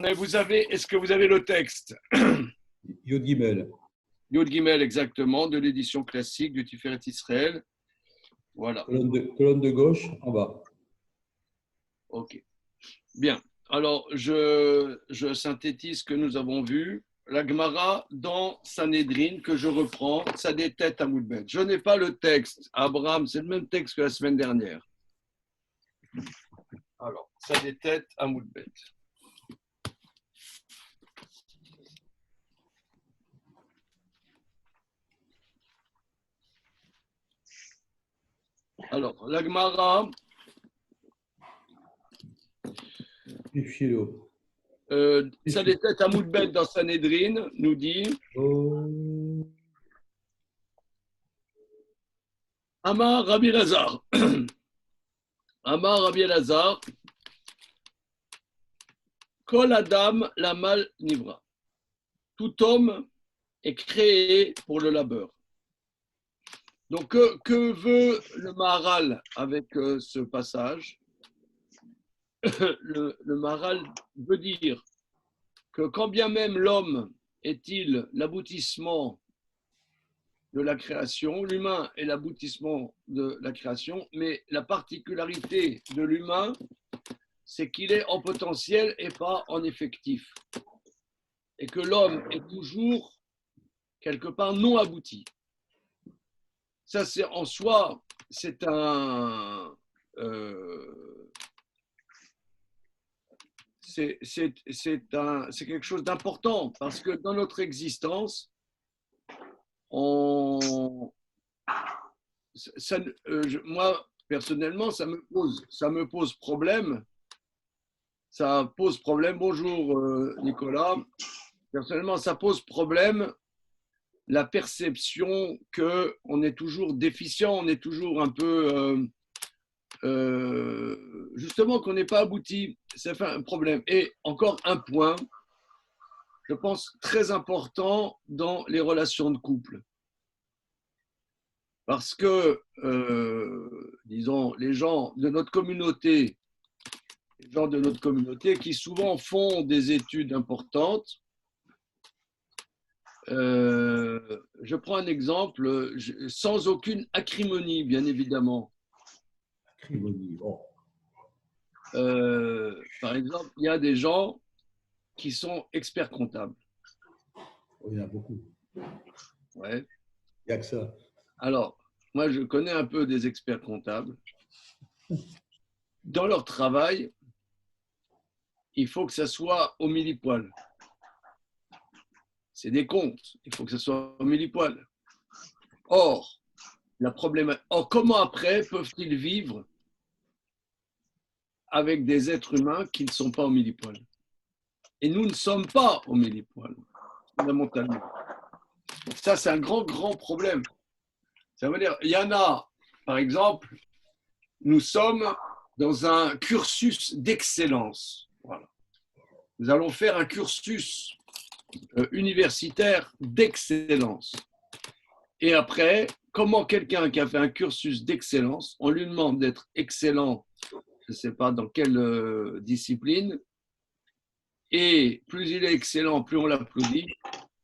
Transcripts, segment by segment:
Est-ce que vous avez le texte? Yod Gimel. Yod Gimel, exactement, de l'édition classique du Tiferet Israël. Voilà. Colonne de gauche, en bas. Ok. Bien. Alors, je synthétise ce que nous avons vu. La Gemara dans Sanhedrin, que je reprends, ça des têtes à Moudbet. Je n'ai pas le texte. Abraham, c'est le même texte que la semaine dernière. Alors, ça des têtes à Moudbet. Alors, la Gemara, ça des têtes à Moudbet dans Sanhedrin nous dit Amar Rabbi Lazar. Amar Rabbi Lazar. Kol Adam la mal nivra. Tout homme est créé pour le labeur. Donc, que veut le Maharal avec ce passage? Le Maharal veut dire que quand bien même l'homme est-il l'aboutissement de la création, l'humain est l'aboutissement de la création, mais la particularité de l'humain, c'est qu'il est en potentiel et pas en effectif. Et que l'homme est toujours quelque part non abouti. Ça, c'est en soi, c'est quelque chose d'important parce que dans notre existence, moi, personnellement, ça me pose problème. Ça pose problème. Bonjour, Nicolas. Personnellement, ça pose problème la perception qu'on est toujours déficient, on est toujours un peu, justement, qu'on n'est pas abouti. Ça fait un problème. Et encore un point, je pense, très important dans les relations de couple. Parce que, disons, les gens de notre communauté qui souvent font des études importantes, je prends un exemple, sans aucune acrimonie, bien évidemment. Acrimonie, bon. Par exemple, il y a des gens qui sont experts comptables. Il y en a beaucoup. Ouais. Il n'y a que ça. Alors, moi, je connais un peu des experts comptables. Dans leur travail, il faut que ça soit au millipoil. C'est des comptes, il faut que ça soit au millipoil. Or, comment après peuvent-ils vivre avec des êtres humains qui ne sont pas au millipoil? Et nous ne sommes pas au millipoil, fondamentalement. Ça, c'est un grand, grand problème. Ça veut dire, il y en a, par exemple, nous sommes dans un cursus d'excellence. Voilà. Nous allons faire un cursus universitaire d'excellence. Et après, comment quelqu'un qui a fait un cursus d'excellence, on lui demande d'être excellent, je ne sais pas dans quelle discipline, et plus il est excellent, plus on l'applaudit.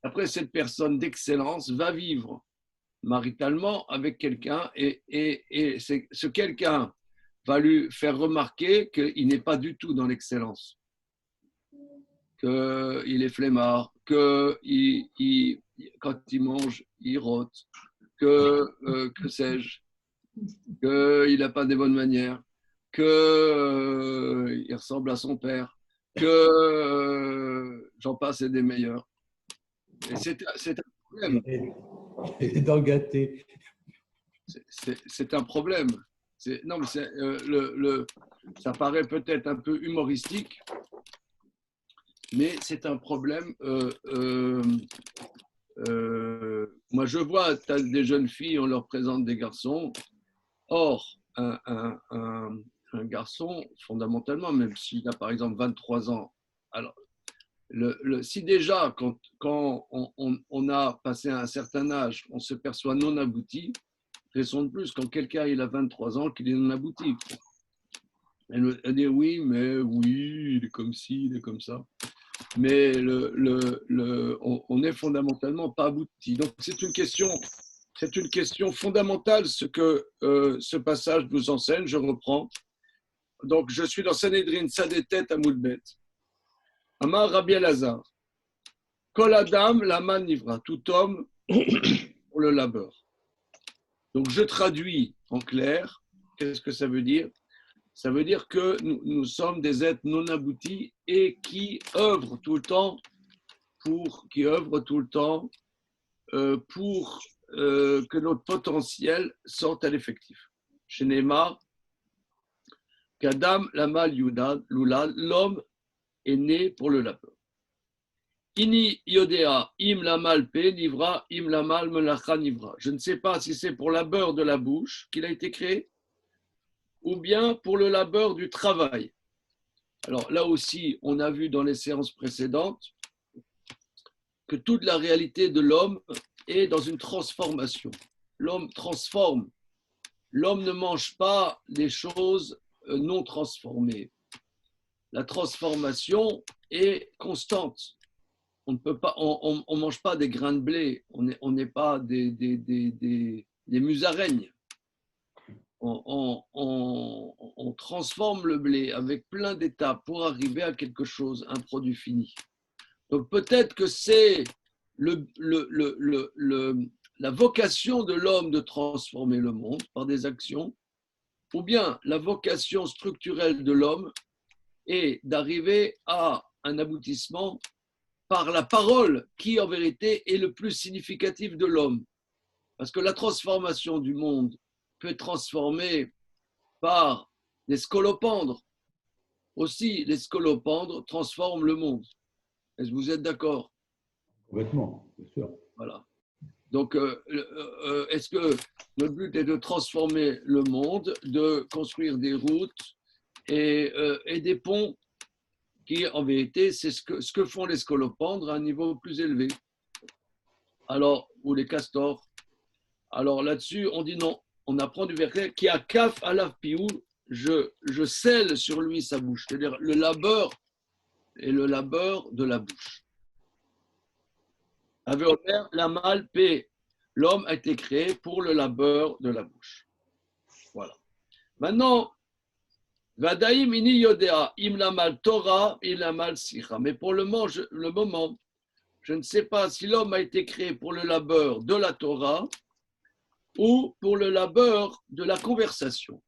Après, cette personne d'excellence va vivre maritalement avec quelqu'un et ce quelqu'un va lui faire remarquer qu'il n'est pas du tout dans l'excellence, qu'il est flemmard, quand il mange, il rote, que sais-je, qu'il n'a pas des bonnes manières, qu'il ressemble à son père, que j'en passe et des meilleurs. Et c'est un problème. Et dans le gâté. C'est un problème. Non, mais ça paraît peut-être un peu humoristique, mais c'est un problème. Moi, je vois des jeunes filles, on leur présente des garçons. Or, un garçon, fondamentalement, même s'il a par exemple 23 ans, alors, si déjà, quand on a passé un certain âge, on se perçoit non abouti, raison de plus quand quelqu'un il a 23 ans qu'il est non abouti. Elle dit oui, mais oui, il est comme ci, il est comme ça. mais on n'est fondamentalement pas abouti. Donc c'est une question fondamentale ce que ce passage nous enseigne. Je reprends. Donc je suis dans Sanhedrin, Sadetet Amoudbet. Amar Rabbi Elazar. Kol Adam Laman Nivra. Tout homme pour le labeur. Donc je traduis en clair. Qu'est-ce que ça veut dire? Ça veut dire que nous sommes des êtres non aboutis et qui œuvrent tout le temps pour que notre potentiel sorte à l'effectif. Chez Neymar, qu'Adam Lamal Lula, l'homme est né pour le labeur. Ini Yodea im Lamal Pe Nivra im Lamal Melacha Nivra. Je ne sais pas si c'est pour le labeur de la bouche qu'il a été créé ou bien pour le labeur du travail. Alors là aussi, on a vu dans les séances précédentes que toute la réalité de l'homme est dans une transformation. L'homme transforme. L'homme ne mange pas des choses non transformées. La transformation est constante. On ne peut pas, on mange pas des grains de blé. On n'est pas des musaraignes. On transforme le blé avec plein d'étapes pour arriver à quelque chose, un produit fini. Donc peut-être que c'est la vocation de l'homme de transformer le monde par des actions, ou bien la vocation structurelle de l'homme est d'arriver à un aboutissement par la parole qui en vérité est le plus significatif de l'homme. Parce que la transformation du monde peut être transformée par les scolopendres. Aussi, les scolopendres transforment le monde. Est-ce que vous êtes d'accord? Complètement, bien sûr. Voilà. Donc, est-ce que le but est de transformer le monde, de construire des routes et des ponts qui, en vérité, c'est ce que font les scolopendres à un niveau plus élevé. Alors, ou les castors. Alors là-dessus, on dit non. On apprend du verset qui a kaf alav piou, je scelle sur lui sa bouche. C'est-à-dire le labeur et le labeur de la bouche. Avait Omer, la mal paix. L'homme a été créé pour le labeur de la bouche. Voilà. Maintenant, Vadaim ini yodea, im la mal Torah, im la mal sicha. Mais pour le moment, je ne sais pas si l'homme a été créé pour le labeur de la Torah ou pour le labeur de la conversation.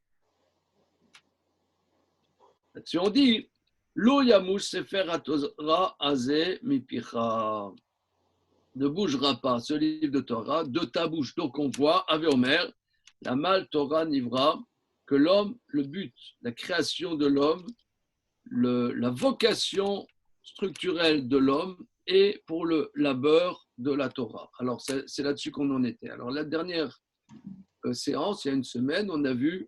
Si on dit, Lo yamush sefer haTorah azeh mipicha. Ne bougera pas ce livre de Torah de ta bouche. Donc on voit, Ave Omer, la mal Torah nivra, que l'homme, le but, la création de l'homme, la vocation structurelle de l'homme est pour le labeur de la Torah. Alors c'est là-dessus qu'on en était. Alors la dernière séance, il y a une semaine, on a vu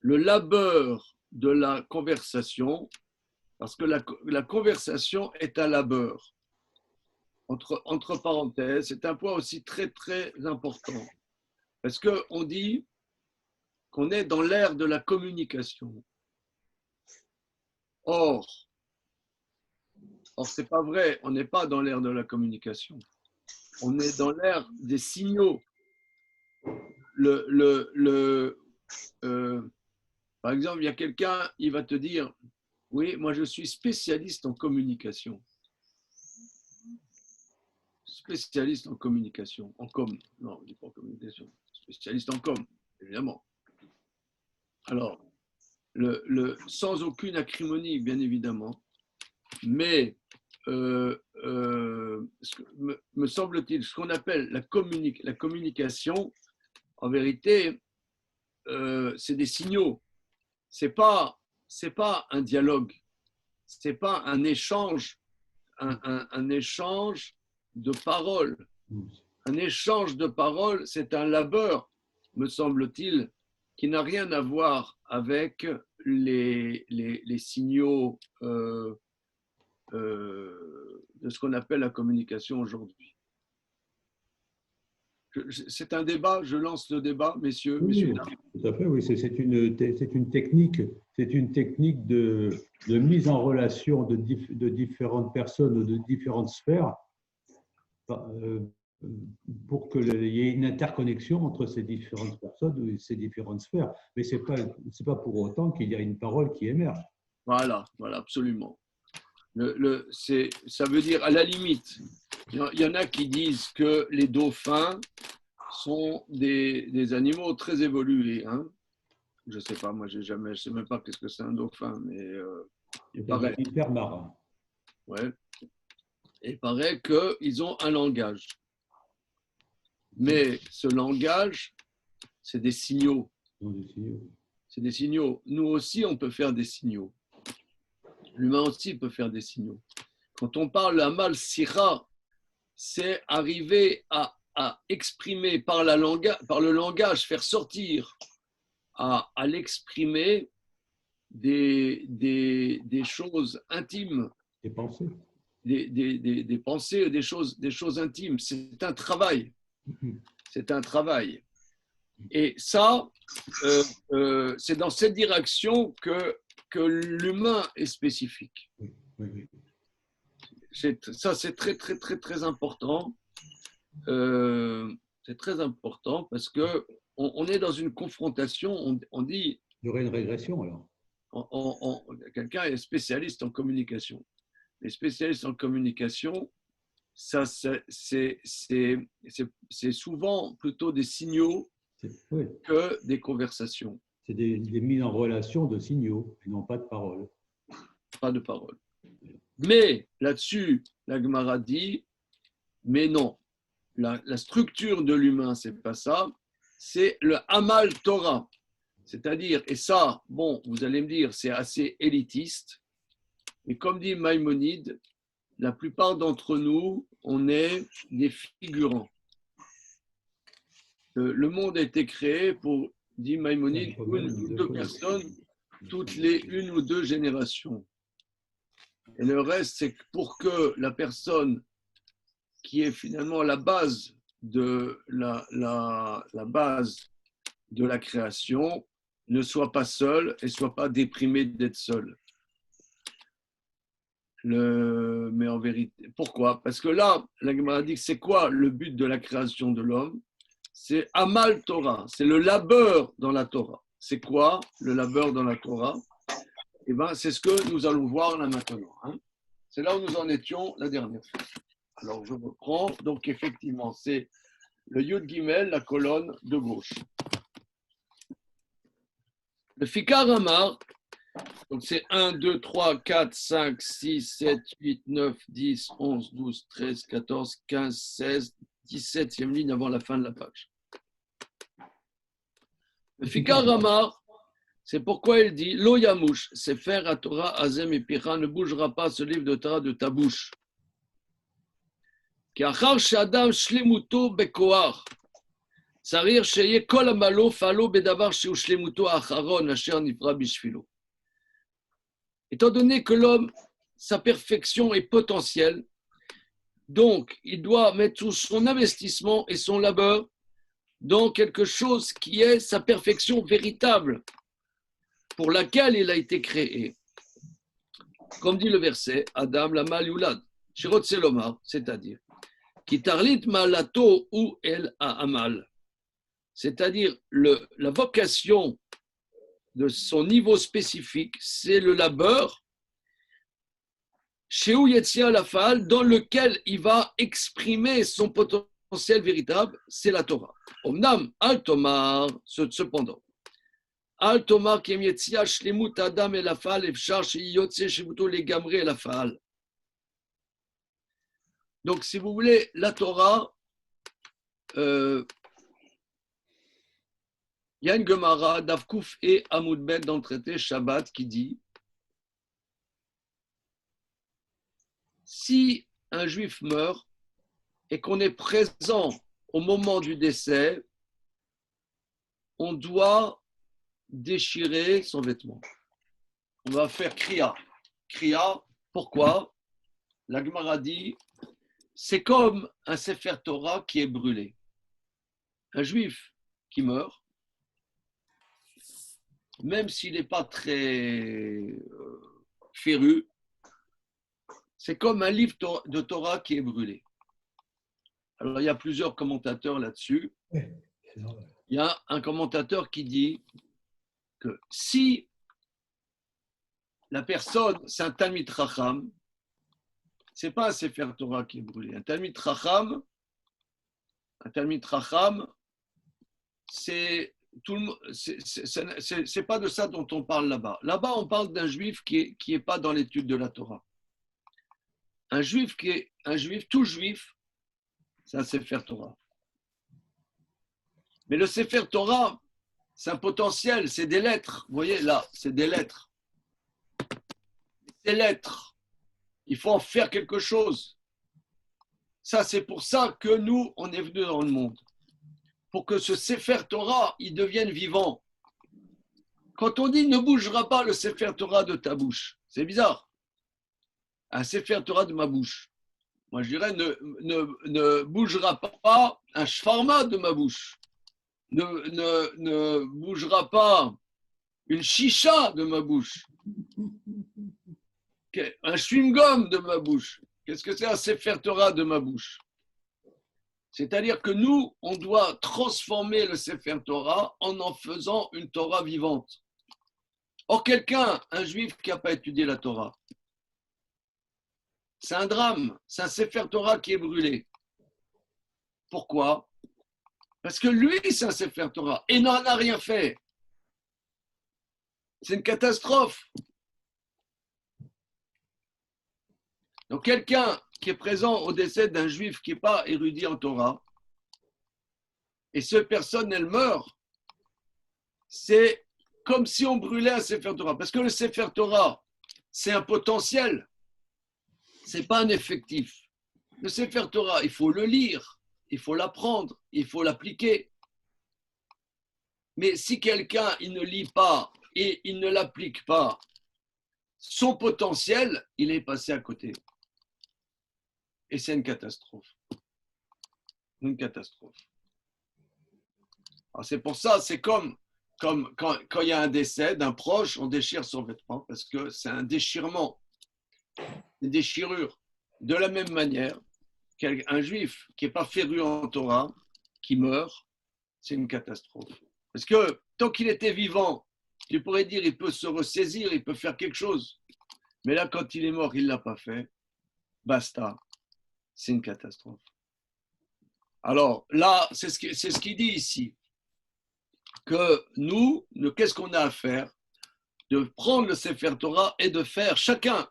le labeur de la conversation, parce que la conversation est un labeur. Entre parenthèses, c'est un point aussi très, très important. Parce qu'on dit qu'on est dans l'ère de la communication. Or ce n'est pas vrai, on n'est pas dans l'ère de la communication. On est dans l'ère des signaux. Par exemple, il y a quelqu'un, il va te dire, oui, moi je suis spécialiste en communication. Spécialiste en communication, en com. Non, je ne dis pas en communication. Spécialiste en com, évidemment. Alors, sans aucune acrimonie, bien évidemment, mais me semble-t-il, ce qu'on appelle la communication, en vérité, c'est des signaux. C'est pas un dialogue, c'est pas un échange, un échange de paroles. Un échange de paroles, c'est un labeur, me semble-t-il, qui n'a rien à voir avec les signaux de ce qu'on appelle la communication aujourd'hui. C'est un débat, je lance le débat, messieurs. Oui, tout à fait, oui. C'est une technique c'est une technique de mise en relation de différentes personnes ou de différentes sphères euh, pour qu'il y ait une interconnexion entre ces différentes personnes ou ces différentes sphères. Mais ce n'est pas pour autant qu'il y a une parole qui émerge. Voilà, absolument. Ça veut dire, à la limite, il y en a qui disent que les dauphins sont des animaux très évolués. Hein. Je ne sais pas, moi, je ne sais même pas qu'est-ce que c'est un dauphin, mais il paraît. Hyper marin. Ouais. Il paraît qu'ils ont un langage. Mais ce langage, c'est des signaux. C'est des signaux. Nous aussi, on peut faire des signaux. L'humain aussi peut faire des signaux. Quand on parle Amal Sira, c'est arriver à exprimer par le langage, faire sortir, à l'exprimer des choses intimes. Des pensées. Des pensées, des choses intimes. C'est un travail. C'est un travail. Et ça, c'est dans cette direction que l'humain est spécifique. Oui. Ça, c'est très, très, très, très important. C'est très important parce qu'on est dans une confrontation, on dit... Il y aurait une régression alors. Quelqu'un est spécialiste en communication. Les spécialistes en communication, ça, c'est souvent plutôt des signaux que des conversations. C'est des mises en relation de signaux et non pas de paroles. Pas de paroles. Mais là-dessus, la Gemara dit, mais non, la structure de l'humain, c'est pas ça, c'est le Amal Torah. C'est-à-dire, et ça, bon, vous allez me dire, c'est assez élitiste, mais comme dit Maïmonide, la plupart d'entre nous, on est des figurants. Le monde a été créé pour, dit Maïmonide, une ou deux personnes, toutes les une ou deux générations. Et le reste, c'est pour que la personne qui est finalement la base de la base de la création ne soit pas seule et ne soit pas déprimée d'être seule. Mais en vérité, pourquoi? Parce que là, la Gemara dit que c'est quoi le but de la création de l'homme? C'est Amal Torah, c'est le labeur dans la Torah. C'est quoi le labeur dans la Torah? Eh bien, c'est ce que nous allons voir là maintenant. Hein. C'est là où nous en étions la dernière fois. Alors, je reprends. Donc, effectivement, c'est le Yud Gimel, la colonne de gauche. Le Fikar Amar, donc c'est 1, 2, 3, 4, 5, 6, 7, 8, 9, 10, 11, 12, 13, 14, 15, 16, 17e ligne avant la fin de la page. Le Fikar Amar, c'est pourquoi il dit Lo Yamouche, c'est faire à Torah, Azem et Pira, ne bougera pas ce livre de Torah de ta bouche. Car Shadam Shlemuto Bekoar. Sarir Sheye Kol Amalo Falo Bedavar Sheu Shlemuto Acharon Asher Nifra Bishfilo. Étant donné que l'homme, sa perfection est potentielle, donc il doit mettre tout son investissement et son labeur dans quelque chose qui est sa perfection véritable, pour laquelle il a été créé. Comme dit le verset, Adam Lamal Yulad, Shirot Selomar, c'est-à-dire, Kitarlit Malato ou El Amal, c'est-à-dire la vocation de son niveau spécifique, c'est le labeur, chez Yetzia Lafal, dans lequel il va exprimer son potentiel véritable, c'est la Torah. Omnam, Al-Tomar, cependant, Al-Tomar, Kem Yetzia, Shlemut Adam et Lafal, Efshar, Sheyotse, Shemuto, Legamre et Lafal. Donc, si vous voulez, la Torah, il y a une Gemara d'Avkouf et Amoudbet dans le traité Shabbat qui dit si un juif meurt et qu'on est présent au moment du décès, on doit déchirer son vêtement. On va faire kriya. Kriya, pourquoi? La Gemara dit c'est comme un Sefer Torah qui est brûlé. Un juif qui meurt, même s'il n'est pas très féru, c'est comme un livre de Torah qui est brûlé. Alors, il y a plusieurs commentateurs là-dessus. Il y a un commentateur qui dit que si la personne, c'est un Talmid Chacham, ce n'est pas un Sefer Torah qui est brûlé. Un Talmid Chacham, c'est pas de ça dont on parle là-bas. Là-bas, on parle d'un juif qui est pas dans l'étude de la Torah. Un juif, tout juif, c'est un Sefer Torah. Mais le Sefer Torah, c'est un potentiel, c'est des lettres. Vous voyez, là, c'est des lettres. Ces lettres, il faut en faire quelque chose. Ça, c'est pour ça que nous, on est venus dans le monde. Pour que ce Sefer Torah, il devienne vivant. Quand on dit ne bougera pas le Sefer Torah de ta bouche, c'est bizarre. Un Sefer Torah de ma bouche. Moi, je dirais ne bougera pas un shfarma de ma bouche. Ne bougera pas une chicha de ma bouche. Un chewing-gum de ma bouche. Qu'est-ce que c'est un Sefer Torah de ma bouche? C'est-à-dire que nous, on doit transformer le Sefer Torah en faisant une Torah vivante. Or, un juif qui n'a pas étudié la Torah, c'est un drame, c'est un Sefer Torah qui est brûlé. Pourquoi? Parce que lui, c'est un Sefer Torah et n'en a rien fait. C'est une catastrophe. Donc, quelqu'un qui est présent au décès d'un juif qui n'est pas érudit en Torah, et cette personne, elle meurt, c'est comme si on brûlait un Sefer Torah. Parce que le Sefer Torah, c'est un potentiel, ce n'est pas un effectif. Le Sefer Torah, il faut le lire, il faut l'apprendre, il faut l'appliquer. Mais si quelqu'un, il ne lit pas et il ne l'applique pas, son potentiel, il est passé à côté. Et c'est une catastrophe. Une catastrophe. Alors c'est pour ça, c'est comme quand il y a un décès d'un proche, on déchire son vêtement parce que c'est un déchirement, une déchirure. De la même manière, un juif qui n'est pas féru en Torah, qui meurt, c'est une catastrophe. Parce que tant qu'il était vivant, tu pourrais dire il peut se ressaisir, il peut faire quelque chose. Mais là, quand il est mort, il ne l'a pas fait. Basta. C'est une catastrophe. Alors là, c'est ce qu'il dit ici. Que nous, qu'est-ce qu'on a à faire? De prendre le Sefer Torah et de faire chacun.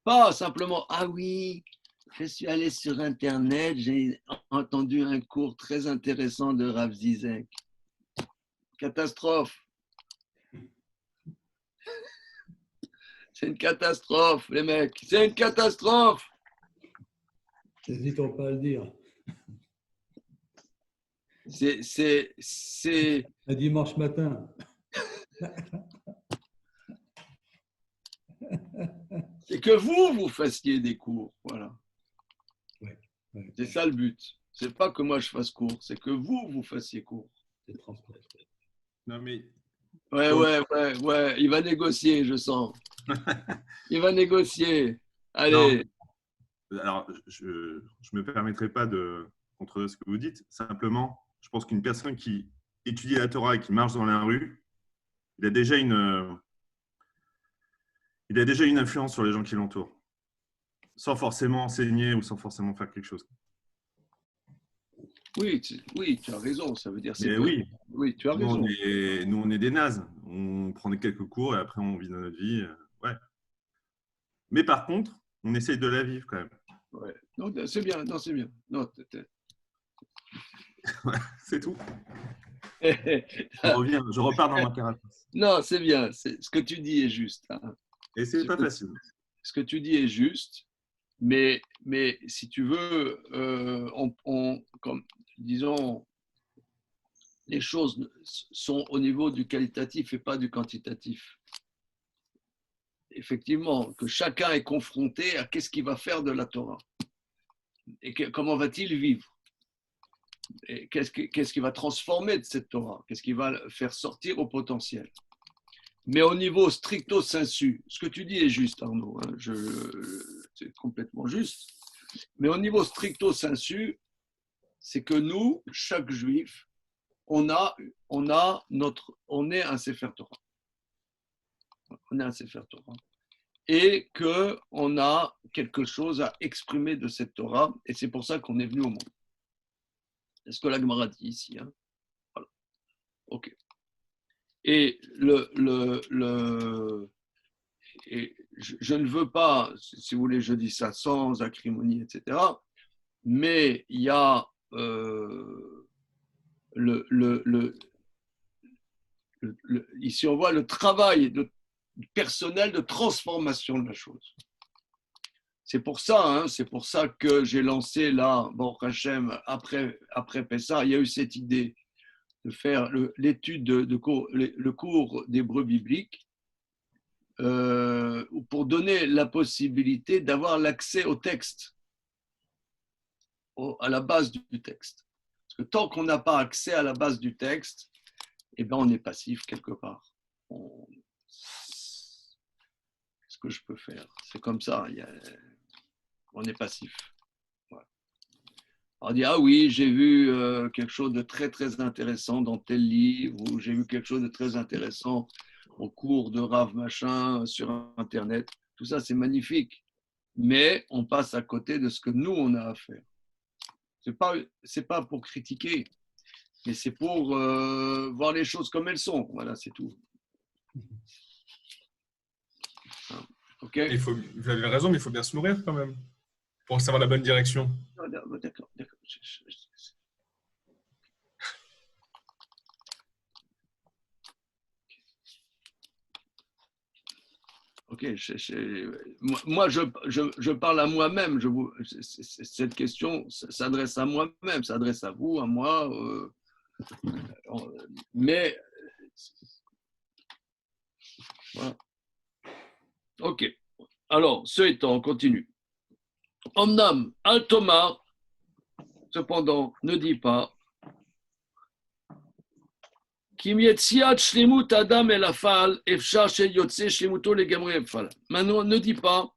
Pas simplement, ah oui, je suis allé sur Internet, j'ai entendu un cours très intéressant de Rav Zizek. Catastrophe. C'est une catastrophe, les mecs. C'est une catastrophe. N'hésitons pas à le dire. C'est un dimanche matin. C'est que vous fassiez des cours, voilà. Ouais. C'est ça le but. C'est pas que moi je fasse cours, c'est que vous fassiez cours. C'est transparent. Non mais. Ouais. Il va négocier, je sens. Il va négocier. Allez. Non. Alors, je ne me permettrai pas de contredire ce que vous dites. Simplement, je pense qu'une personne qui étudie la Torah et qui marche dans la rue, il a déjà une influence sur les gens qui l'entourent, sans forcément enseigner ou sans forcément faire quelque chose. Oui, tu as raison. Ça veut dire Mais oui. Oui, tu as raison. Nous, on est des nazes. On prend quelques cours et après, on vit dans notre vie. Ouais. Mais par contre, on essaye de la vivre quand même. Ouais. Non, c'est bien. Non, c'est bien. Non, c'est tout. Je repars dans ma carapace. Non, c'est bien. Ce que tu dis est juste. Hein. Et c'est pas facile. Ce que tu dis est juste, mais si tu veux, comme disons, les choses sont au niveau du qualitatif et pas du quantitatif. Effectivement, que chacun est confronté à qu'est-ce qu'il va faire de la Torah et comment va-t-il vivre et qu'est-ce qu'il va transformer de cette Torah, qu'est-ce qu'il va faire sortir au potentiel. Mais au niveau stricto sensu, ce que tu dis est juste, Arnaud, hein, c'est complètement juste. Mais au niveau stricto sensu, c'est que nous, chaque juif, on est un Sefer Torah. On est un Sefer Torah. Et qu'on a quelque chose à exprimer de cette Torah, et c'est pour ça qu'on est venu au monde. C'est ce que la Gemara dit ici. Hein. Voilà. Ok. Et et je ne veux pas, si vous voulez, je dis ça sans acrimonie, etc. Mais il y a ici on voit le travail personnel de transformation de la chose. C'est pour ça que j'ai lancé là, Baruch Hashem, après Pessah, il y a eu cette idée de faire l'étude le cours d'hébreu biblique pour donner la possibilité d'avoir l'accès au texte, à la base du texte. Parce que tant qu'on n'a pas accès à la base du texte, eh ben on est passif quelque part. Qu'est-ce que je peux faire? C'est comme ça, on est passif. Voilà. On dit, ah oui, j'ai vu quelque chose de très très intéressant dans tel livre, ou j'ai vu quelque chose de très intéressant au cours de Rav Machin sur Internet. Tout ça, c'est magnifique. Mais on passe à côté de ce que nous, on a à faire. C'est pas pour critiquer, mais c'est pour voir les choses comme elles sont. Voilà, c'est tout. Okay. Vous avez raison, mais il faut bien se nourrir quand même, pour savoir la bonne direction. D'accord. Ok, moi je parle à moi-même. Cette question s'adresse à moi-même, s'adresse à vous, à moi. Mais voilà. Ok. Alors, ce étant, on continue. Omnam, Al-Thomas, cependant, ne dit pas Adam Maintenant, ne dit pas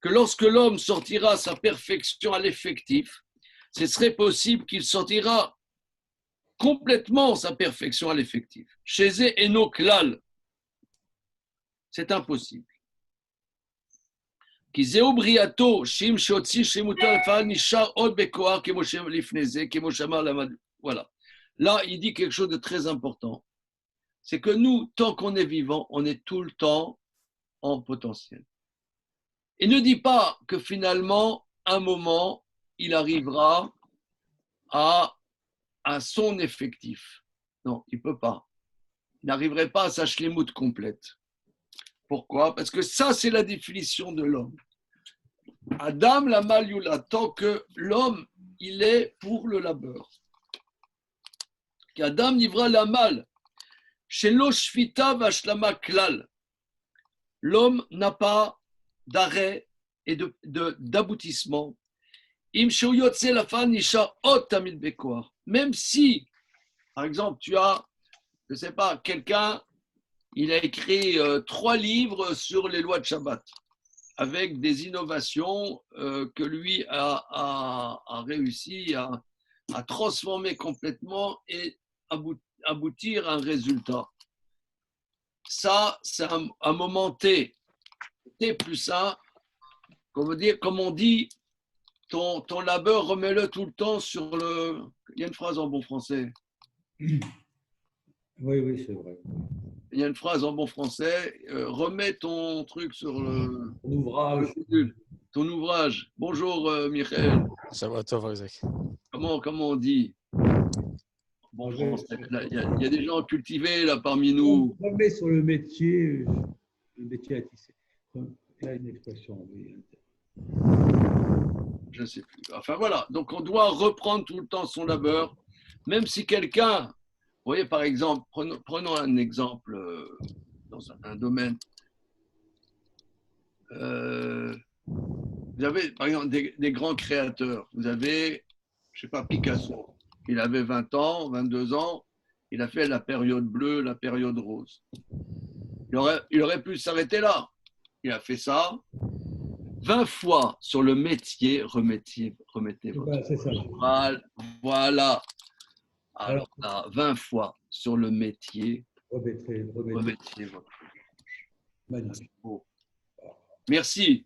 que lorsque l'homme sortira sa perfection à l'effectif, ce serait possible qu'il sortira complètement sa perfection à l'effectif. Chez Eno Klal, c'est impossible. Voilà. Là, il dit quelque chose de très important. C'est que nous, tant qu'on est vivant, on est tout le temps en potentiel. Et ne dit pas que finalement, un moment, il arrivera à son effectif. Non, il ne peut pas. Il n'arriverait pas à sa shlemout complète. Pourquoi? Parce que ça, c'est la définition de l'homme. Adam la malioula, tant que l'homme, il est pour le labeur. Qu'Adam nivra la mal. Chez l'oshvita vashlama klal. L'homme n'a pas d'arrêt et d'aboutissement. Im shoyotse la fan nisha ot tamid bekoar. Même si, par exemple, tu as, je ne sais pas, quelqu'un, il a écrit 3 livres sur les lois de Shabbat, avec des innovations que lui a réussi à transformer complètement et aboutir à un résultat. Ça, c'est un moment T. T plus 1, comme on dit, ton labeur, remets-le tout le temps sur le... Il y a une phrase en bon français. Oui, c'est vrai. Il y a une phrase en bon français, remets ton truc sur le... Ton ouvrage. Ton ouvrage. Bonjour, Michael. Ça va, toi, Isaac? Comment on dit? Bon, il y a des gens cultivés là parmi nous. Remets sur le métier à tisser. Il y a une expression, oui. Je ne sais plus. Enfin voilà, donc on doit reprendre tout le temps son labeur, même si quelqu'un, vous voyez par exemple, prenons un exemple dans un domaine. Vous avez par exemple des grands créateurs. Vous avez, je ne sais pas, Picasso. Il avait 20 ans, 22 ans. Il a fait la période bleue, la période rose. Il aurait pu s'arrêter là. Il a fait ça. 20 fois sur le métier, remettez votre C'est ça. moral. Voilà. Alors là, 20 fois sur le métier, Remettez. remettez votre. Magnifique. Oh. Merci.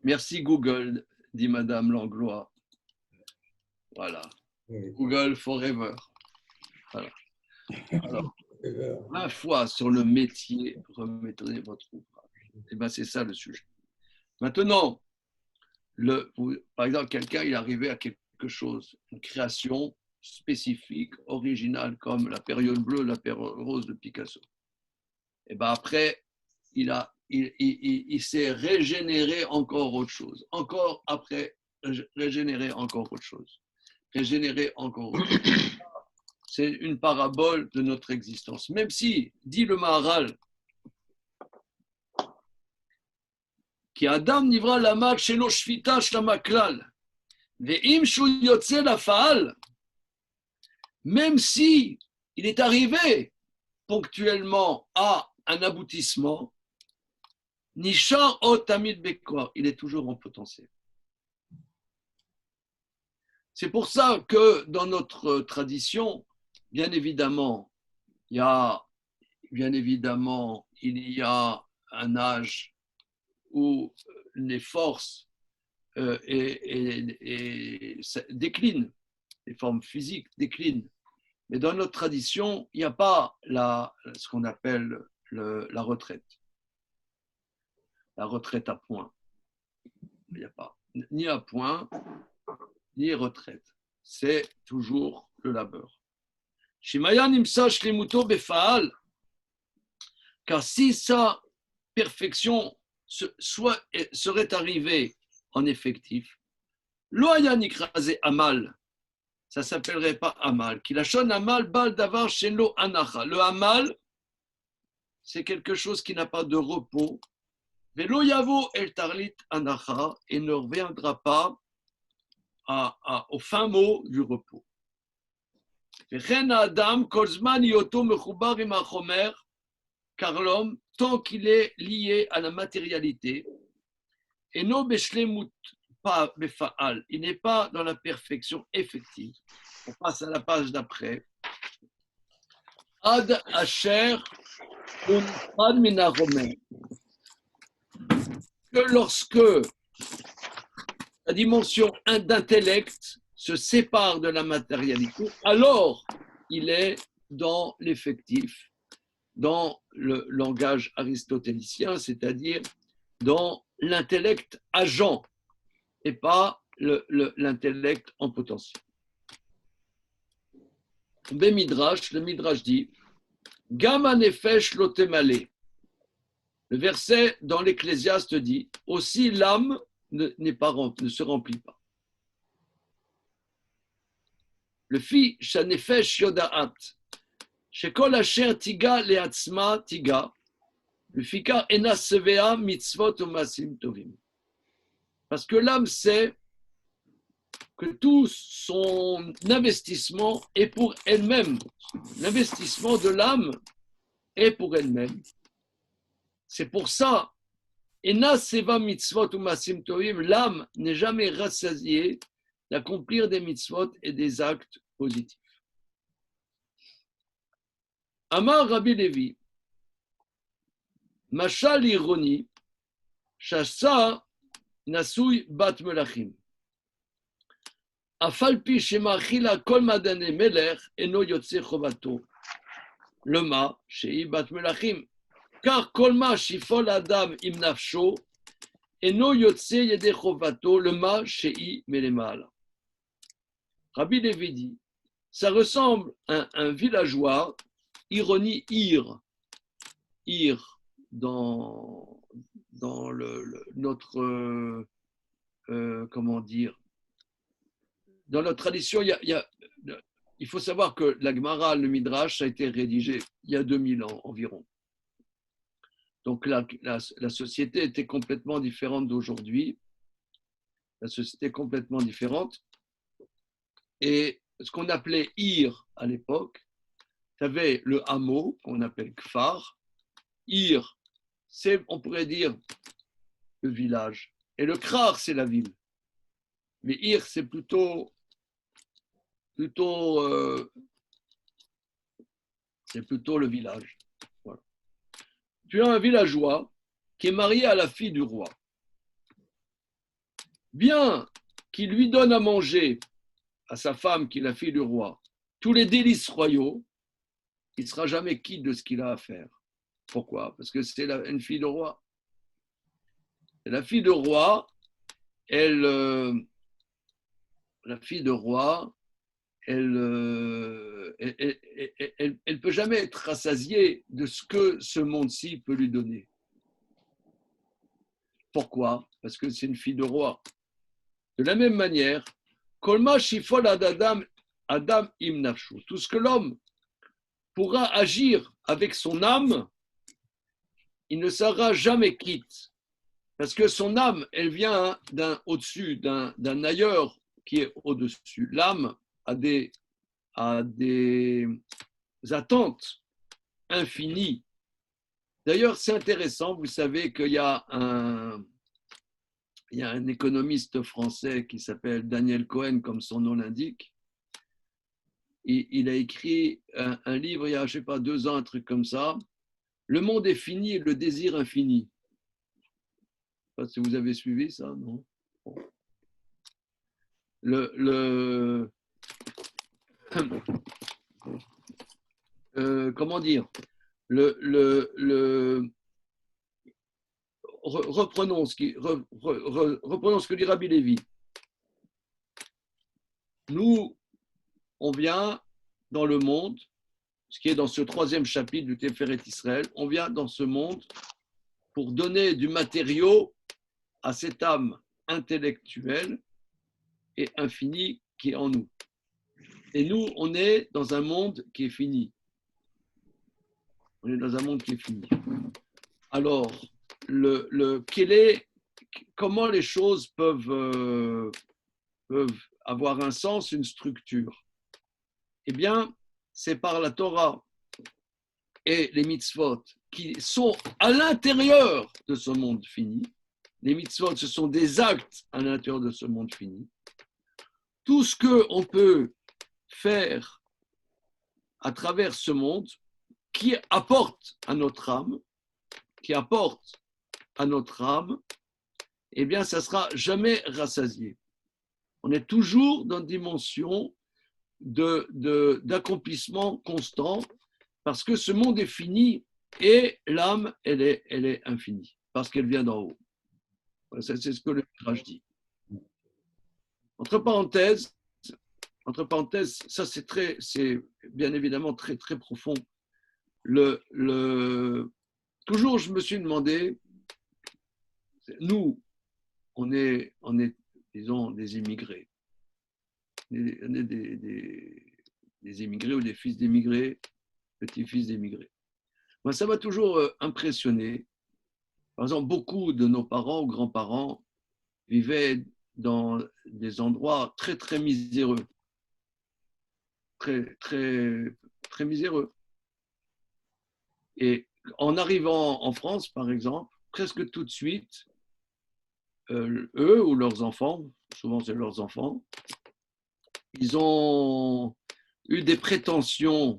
Merci Google, dit Madame Langlois. Voilà. Oui. Google forever. Voilà. Alors, 20 fois sur le métier, remettez votre ouvrage. Et bien, c'est ça le sujet. Maintenant, par exemple, quelqu'un il est arrivé à quelque chose, une création spécifique, originale, comme la période bleue, la période rose de Picasso. Et bien après, il s'est régénéré encore autre chose. Encore après, régénérer encore autre chose. Régénérer encore autre chose. C'est une parabole de notre existence. Même si, dit le Maharal, qui Adam nivra lamak shelo shvita shlama klal, ve'im shu yotze lafa'al, même si il est arrivé ponctuellement à un aboutissement, nishar otamid bekor, il est toujours en potentiel. C'est pour ça que dans notre tradition, bien évidemment, il y a un âge où les forces déclinent, les formes physiques déclinent. Mais dans notre tradition, il n'y a pas ce qu'on appelle la retraite. La retraite à point. Il n'y a pas. Ni à point, ni retraite. C'est toujours le labeur. Shimayan imsa shlimuto befaal. Car si sa perfection serait arrivée en effectif, loya nikrase amal, ça ne s'appellerait pas amal. Kilachon amal bal davar shelo anacha. Le amal, c'est quelque chose qui n'a pas de repos. Velo yavo el tarlit anacha, et ne reviendra pas au fin mot du repos. Vechen adam kolzman yoto mechubar im hachomer. Car l'homme, tant qu'il est lié à la matérialité, et non beshlemut, pas befa'al, il n'est pas dans la perfection effective. On passe à la page d'après. Ad asher unfad minachomer. Que lorsque la dimension d'intellect se sépare de la matérialité, alors il est dans l'effectif, dans le langage aristotélicien, c'est-à-dire dans l'intellect agent et pas l'intellect en potentiel. Le Midrash dit Gama nefesh lotemale. Le verset dans l'Ecclésiaste dit aussi l'âme ne se remplit pas. Le fi shanefesh yodaat. Shekol asher tiga leatzma tiga, le fika ena sevea mitzvot umasim tovim. Parce que l'âme sait que tout son investissement est pour elle-même. L'investissement de l'âme est pour elle-même. C'est pour ça, ena seva mitzvot umasim tovim, l'âme n'est jamais rassasiée d'accomplir des mitzvot et des actes positifs. Amar Rabbi Levi, Machal ironi, Shasa Nasui Bat Melachim. Afalpi Shemachila Kol Madane Meler Eno Yotse Chovato. Lema Shei Bat Melachim. Car Kolma Shifol Adam Im Nafsho Eno Yotse Yede Chovato. Lema Shei Melemal. Rabbi Levi dit, ça ressemble à un villageois. Ironie, dans notre, comment dire, dans notre tradition, il faut savoir que la Gemara, le Midrash, a été rédigé il y a 2000 ans environ. Donc la société était complètement différente d'aujourd'hui. La société est complètement différente. Et ce qu'on appelait Ir à l'époque, tu avais le hameau, qu'on appelle Kfar. Ir, on pourrait dire, le village. Et le Krar, c'est la ville. Mais Ir, c'est plutôt le village. Voilà. Tu as un villageois qui est marié à la fille du roi. Bien qu'il lui donne à manger à sa femme, qui est la fille du roi, tous les délices royaux, il ne sera jamais quitte de ce qu'il a à faire. Pourquoi? Parce que c'est une fille de roi. Et la fille de roi, elle peut jamais être rassasiée de ce que ce monde-ci peut lui donner. Pourquoi? Parce que c'est une fille de roi. De la même manière, Kolma Shifol Adam Im Nafshu, tout ce que l'homme pourra agir avec son âme, il ne sera jamais quitte. Parce que son âme, elle vient d'un au-dessus, d'un ailleurs qui est au-dessus. L'âme a des attentes infinies. D'ailleurs, c'est intéressant, vous savez qu'il y a un économiste français qui s'appelle Daniel Cohen, comme son nom l'indique. Il a écrit un livre il y a, je ne sais pas, 2 ans, un truc comme ça. Le monde est fini et le désir infini. Je ne sais pas si vous avez suivi ça, non? Comment dire? Reprenons ce que dit Rabbi Lévi. Nous, on vient dans le monde, ce qui est dans ce 3e chapitre du Tiferet Israël, on vient dans ce monde pour donner du matériau à cette âme intellectuelle et infinie qui est en nous. Et nous, on est dans un monde qui est fini. On est dans un monde qui est fini. Alors, comment les choses peuvent avoir un sens, une structure? Eh bien, c'est par la Torah et les mitzvot qui sont à l'intérieur de ce monde fini. Les mitzvot, ce sont des actes à l'intérieur de ce monde fini. Tout ce qu'on peut faire à travers ce monde qui apporte à notre âme, eh bien, ça ne sera jamais rassasié. On est toujours dans une dimension d'accomplissement constant parce que ce monde est fini et l'âme, elle est infinie parce qu'elle vient d'en haut. C'est ce que le Midrash dit. Entre parenthèses, ça c'est bien évidemment très très profond. Toujours, je me suis demandé, nous, on est disons, des immigrés. On est des immigrés ou des fils d'émigrés, petits-fils d'émigrés. Moi, ça m'a toujours impressionné. Par exemple, beaucoup de nos parents ou grands-parents vivaient dans des endroits très, très miséreux. Très, très, très miséreux. Et en arrivant en France, par exemple, presque tout de suite, eux ou leurs enfants, souvent c'est leurs enfants, ils ont eu des prétentions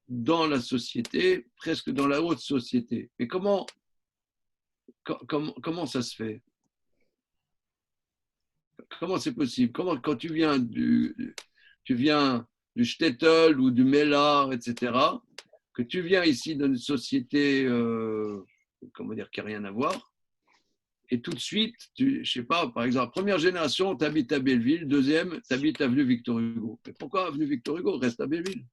dans la société, presque dans la haute société. Mais comment ça se fait? Comment c'est possible? Quand tu viens du shtetl ou du Mellar, etc., que tu viens ici dans une société, comment dire, qui n'a rien à voir, et tout de suite, je ne sais pas, par exemple, première génération, tu habites à Belleville, deuxième, tu habites avenue Victor Hugo. Mais pourquoi avenue Victor Hugo? Reste à Belleville.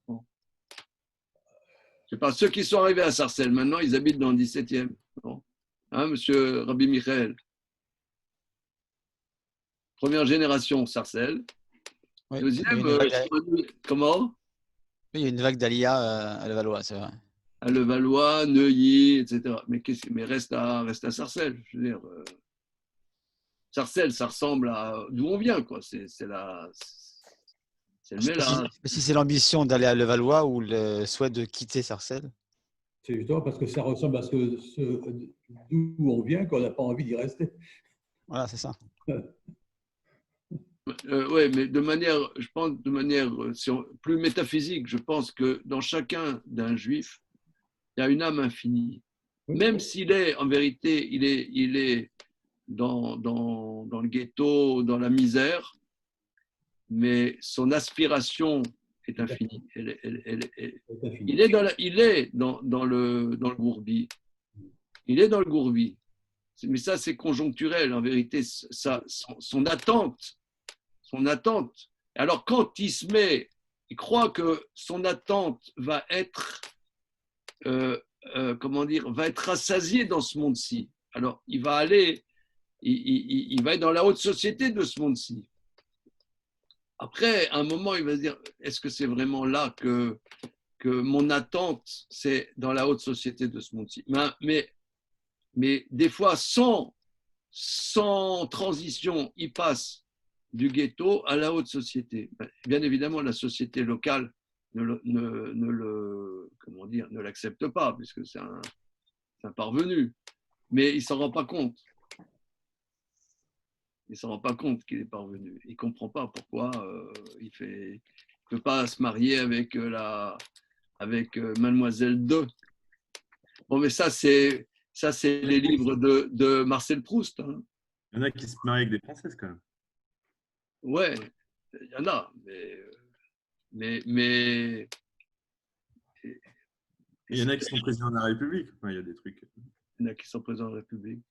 Bon. Je ne sais pas, ceux qui sont arrivés à Sarcelles, maintenant, ils habitent dans le 17e. Bon. Hein, monsieur Rabbi Michael? Première génération, Sarcelles. Oui, Deuxième, comment? il y a une vague d'Alia à Levallois, c'est vrai. À Levallois, Neuilly, etc. Mais reste à Sarcelles, je veux dire. Sarcelles, ça ressemble à d'où on vient, quoi. C'est le mélange. Si c'est l'ambition d'aller à Levallois ou le souhait de quitter Sarcelles. C'est justement parce que ça ressemble à d'où on vient qu'on n'a pas envie d'y rester. Voilà, c'est ça. Oui, mais de manière, je pense, de manière plus métaphysique, je pense que dans chacun d'un juif, il y a une âme infinie. Même s'il est, en vérité, il est dans le ghetto, dans la misère, mais son aspiration est infinie. Il est dans le gourbi. Il est dans le gourbi. Mais ça, c'est conjoncturel. En vérité, son attente. Alors, quand il se met, il croit que son attente va être, va être rassasiée dans ce monde-ci. Alors, il va aller, il va être dans la haute société de ce monde-ci. Après, à un moment, il va se dire, est-ce que c'est vraiment là que mon attente, c'est dans la haute société de ce monde-ci? Mais des fois, sans transition, il passe du ghetto à la haute société. Bien évidemment, la société locale ne l'accepte pas, puisque c'est un parvenu. Mais il ne s'en rend pas compte. Il ne s'en rend pas compte qu'il est parvenu. Il ne comprend pas pourquoi il ne peut pas se marier avec Mademoiselle 2. Bon, mais ça, c'est les livres de Marcel Proust. Hein. Il y en a qui se marient avec des Françaises, quand même. Ouais, il y en a. Mais il y en a qui sont présidents de la République. Enfin, il y a des trucs. Il y en a qui sont présidents de la République.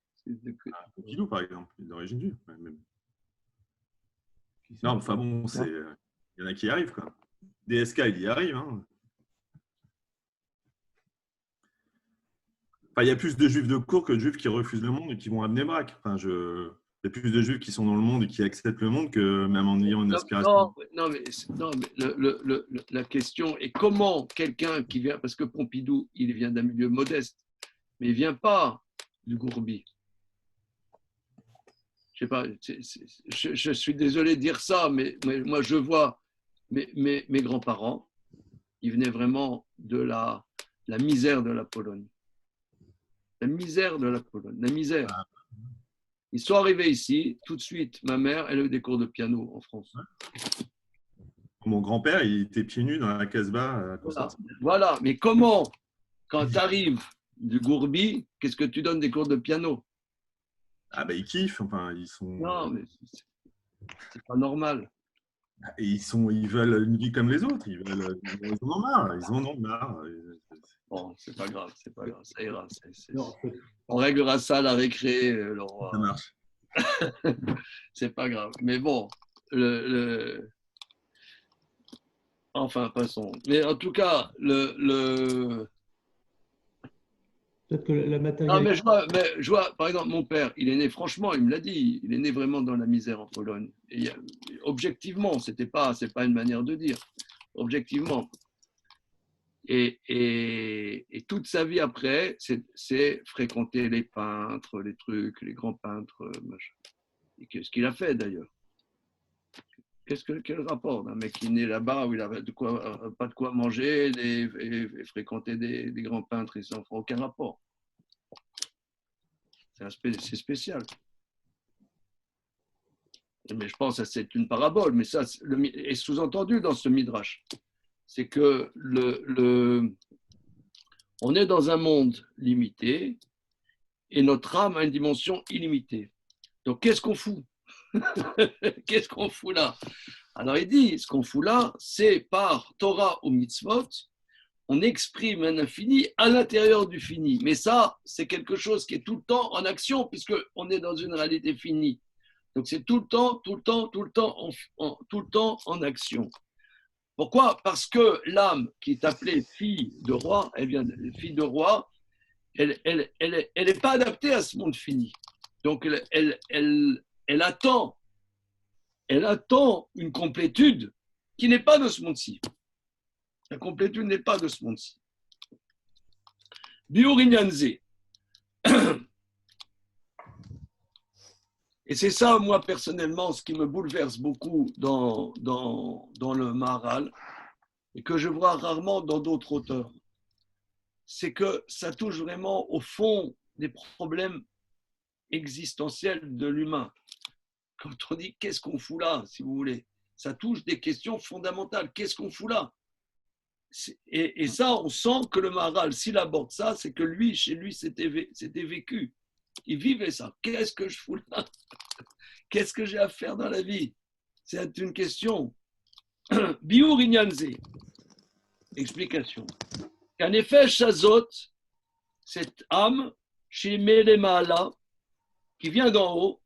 Pompidou, par exemple, d'origine juive. Même. Non, enfin bon, il y en a qui y arrivent, quoi. DSK, il y arrive. Hein. Enfin, il y a plus de juifs de cour que de juifs qui refusent le monde et qui vont à Bnei-Brak. Enfin, il y a plus de juifs qui sont dans le monde et qui acceptent le monde que même en ayant une aspiration. Non, mais la question est comment quelqu'un qui vient, parce que Pompidou, il vient d'un milieu modeste, mais il ne vient pas du Gourbi. Je sais pas, je suis désolé de dire ça, mais moi je vois mes grands-parents, ils venaient vraiment de la misère de la Pologne. La misère de la Pologne, la misère. Ils sont arrivés ici, tout de suite, ma mère, elle a eu des cours de piano en France. Mon grand-père, il était pieds nus dans la Casbah. Voilà, mais comment, quand tu arrives du Gourbi, qu'est-ce que tu donnes des cours de piano? Ah ben ils kiffent, enfin ils sont. Non, mais c'est pas normal. Et ils veulent une vie comme les autres, ils en ont marre, Bon, c'est pas grave, ça ira. On réglera ça à la récré, Laurent. Ça marche. C'est pas grave. Mais bon, enfin, passons. Mais en tout cas, Peut-être que la matérialité. Non, mais je vois, par exemple, mon père, il est né, franchement, il me l'a dit, il est né vraiment dans la misère en Pologne. Et objectivement, c'est pas une manière de dire. Objectivement. Et toute sa vie après, c'est fréquenter les peintres, les trucs, les grands peintres, machin. Et qu'est-ce qu'il a fait d'ailleurs? Quel rapport d'un mec qui est né là-bas où il n'avait pas de quoi manger et fréquenter des grands peintres, ça n'en fera aucun rapport. C'est spécial. Mais je pense que c'est une parabole, mais ça est sous-entendu dans ce midrash. C'est que on est dans un monde limité et notre âme a une dimension illimitée. Donc qu'est-ce qu'on fout? Qu'est-ce qu'on fout là? Alors il dit, ce qu'on fout là, c'est par Torah ou mitzvot, on exprime un infini à l'intérieur du fini. Mais ça, c'est quelque chose qui est tout le temps en action, puisqu'on est dans une réalité finie. Donc c'est tout le temps en action. Pourquoi? Parce que l'âme qui est appelée fille de roi, fille de roi, elle est pas adaptée à ce monde fini. Donc elle attend une complétude qui n'est pas de ce monde-ci. La complétude n'est pas de ce monde-ci. Biurinyanze. Et c'est ça, moi, personnellement, ce qui me bouleverse beaucoup dans le Maharal et que je vois rarement dans d'autres auteurs. C'est que ça touche vraiment au fond des problèmes existentiels de l'humain. Quand on dit qu'est-ce qu'on fout là, si vous voulez, ça touche des questions fondamentales. Qu'est-ce qu'on fout là? Et ça, on sent que le Maharal, s'il aborde ça, c'est que lui, chez lui, c'était vécu. Il vivait ça. Qu'est-ce que je fous là? Qu'est-ce que j'ai à faire dans la vie? C'est une question. Biur Inyanze. Explication. Qu'en effet, Shazot, cette âme, chez Melemala, qui vient d'en haut,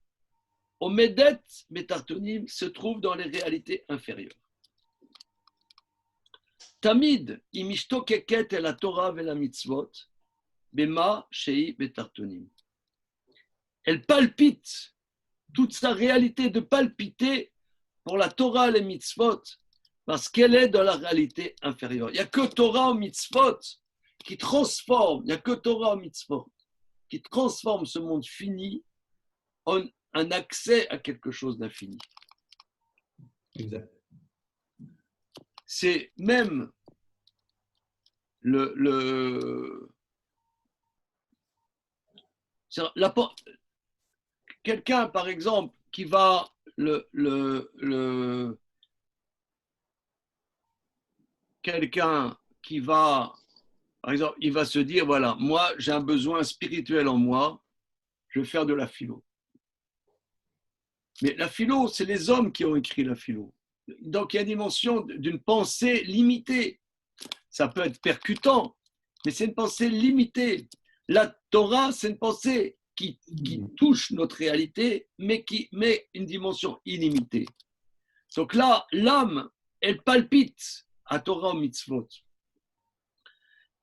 au Medet Betartonim, se trouve dans les réalités inférieures. Tamid, imishto keket et la Torah et la mitzvot, bema shei betartonim. Elle palpite, toute sa réalité de palpiter pour la Torah et les mitzvot, parce qu'elle est dans la réalité inférieure. Il n'y a que Torah ou mitzvot qui transforme, il n'y a que Torah ou mitzvot qui transforme ce monde fini en un accès à quelque chose d'infini. Exact. C'est même quelqu'un, par exemple, qui va quelqu'un qui va, par exemple, il va se dire, voilà, moi, j'ai un besoin spirituel en moi, je vais faire de la philo. Mais la philo, c'est les hommes qui ont écrit la philo. Donc, il y a une dimension d'une pensée limitée. Ça peut être percutant, mais c'est une pensée limitée. La Torah, c'est une pensée qui touche notre réalité, mais qui met une dimension illimitée. Donc là, l'âme, elle palpite à Torah ou mitzvot.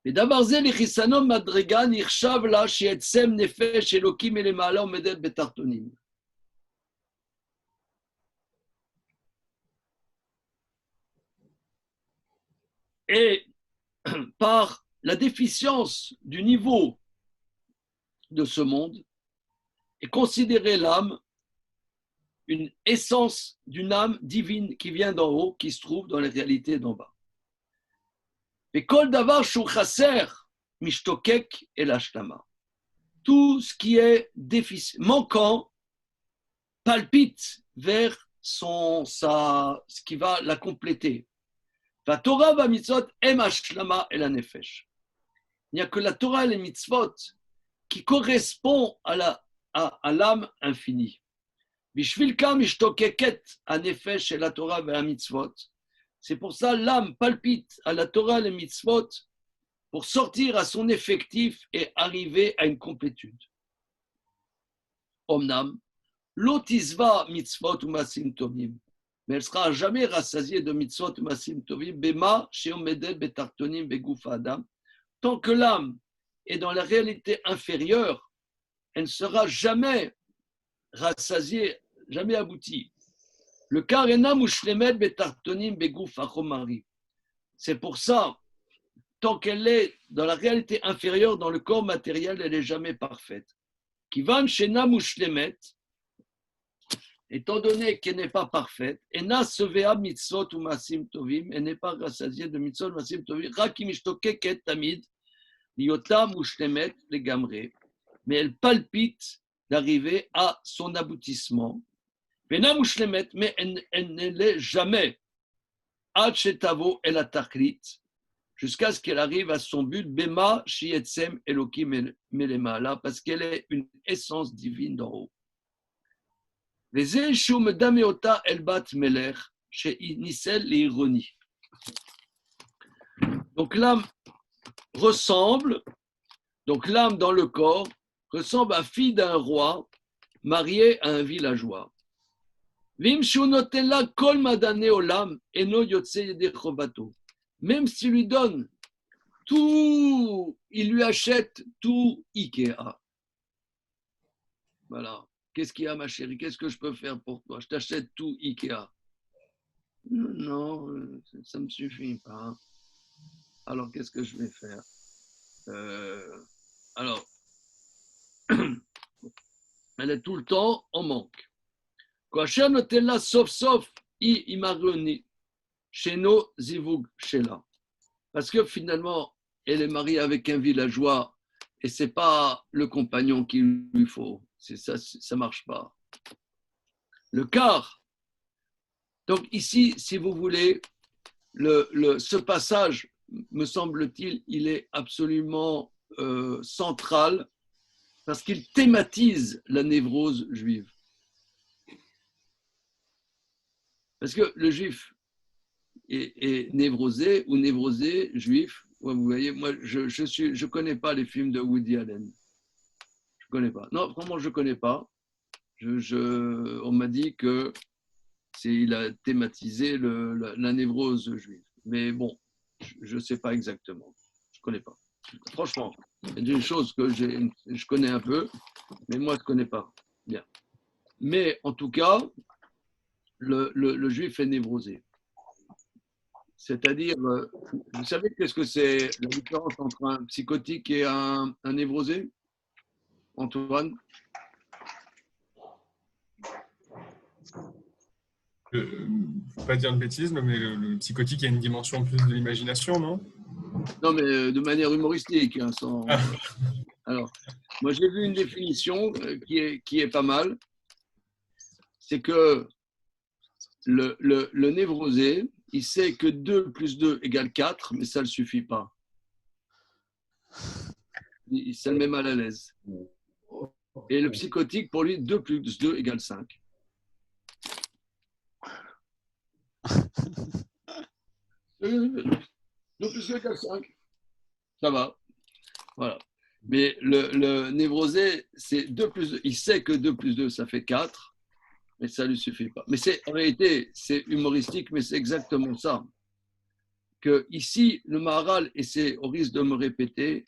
Et d'abord, c'est les chisanom madrega nirshav la she'etzem nefesh elokim elemala omedet betartonim. Et par la déficience du niveau de ce monde, et considérer l'âme une essence d'une âme divine qui vient d'en haut, qui se trouve dans les réalités d'en bas. Et kol davar shu chaser mishtokek el hashlama. Tout ce qui est manquant palpite vers ce qui va la compléter. La Torah va mitzvot em hashlama el hanefesh. Il n'y a que la Torah et les mitzvot qui correspondent à l'âme infinie. C'est pour ça l'âme palpite à la Torah et les mitzvot pour sortir à son effectif et arriver à une complétude. Omnam, l'otisva mitzvot ou masim tovim, mais elle ne sera jamais rassasiée de mitzvot ou masim tovim, bema sheomedet betartonim beguf adam. Tant que l'âme est dans la réalité inférieure, elle ne sera jamais rassasiée, jamais aboutie. Le karena mushlemet betartonim beguf achomari. C'est pour ça, tant qu'elle est dans la réalité inférieure, dans le corps matériel, elle n'est jamais parfaite. Kivan shena mushlemet, étant donné qu'elle n'est pas parfaite, ena sevea mitzvot ou masim tovim, elle n'est pas rassasiée de mitzvot ou masim tovim, rakim ishtokeket tamid, liota mushlemet legamre, mais elle palpite d'arriver à son aboutissement. Vena mushlemet, mais elle ne l'est jamais. Ad shetavo el ataklit, jusqu'à ce qu'elle arrive à son but, bema shietzem elokim melemala, parce qu'elle est une essence divine d'en haut. Les shum dameota el bat meler, chez Nisel l'ironie. Donc l'âme ressemble, donc l'âme dans le corps, ressemble à fille d'un roi mariée à un villageois. Même s'il lui donne tout, il lui achète tout Ikea. Voilà. Qu'est-ce qu'il y a, ma chérie? Qu'est-ce que je peux faire pour toi? Je t'achète tout Ikea. Non, ça ne me suffit pas. Alors, qu'est-ce que je vais faire? Alors, elle est tout le temps en manque. Kasher notella sauf i imaroni, sheno zivug shela. Parce que finalement, elle est mariée avec un villageois et c'est pas le compagnon qu'il lui faut. C'est ça, ça marche pas. Le quart. Donc ici, si vous voulez, ce passage, me semble-t-il, il est absolument central parce qu'il thématise la névrose juive. Parce que le juif est névrosé ou névrosé juif. Ouais, vous voyez, moi, je connais pas les films de Woody Allen. Je connais pas. Non, vraiment, je connais pas. On m'a dit que il a thématisé la névrose juive. Mais bon, je ne sais pas exactement. Je ne connais pas. Franchement, il y a des choses que je connais un peu, mais moi, je ne connais pas bien. Mais en tout cas, le juif est névrosé. C'est-à-dire, vous savez qu'est-ce que c'est la différence entre un psychotique et un névrosé, Antoine? Faut pas dire de bêtises, mais le psychotique a une dimension plus de l'imagination, non? Non, mais de manière humoristique. Hein, Ah. Alors, moi, j'ai vu une définition qui est pas mal. C'est que le névrosé, il sait que 2 plus 2 égale 4, mais ça ne le suffit pas. Ça le met mal à l'aise. Et le psychotique, pour lui, 2 plus 2 égale 5. Donc, plus 2 égale 5. Ça va. Voilà. Mais le névrosé, c'est 2 plus 2. Il sait que 2 plus 2, ça fait 4, mais ça ne lui suffit pas. Mais en réalité, c'est humoristique, mais c'est exactement ça. Que ici, le Maharal, et c'est au risque de me répéter,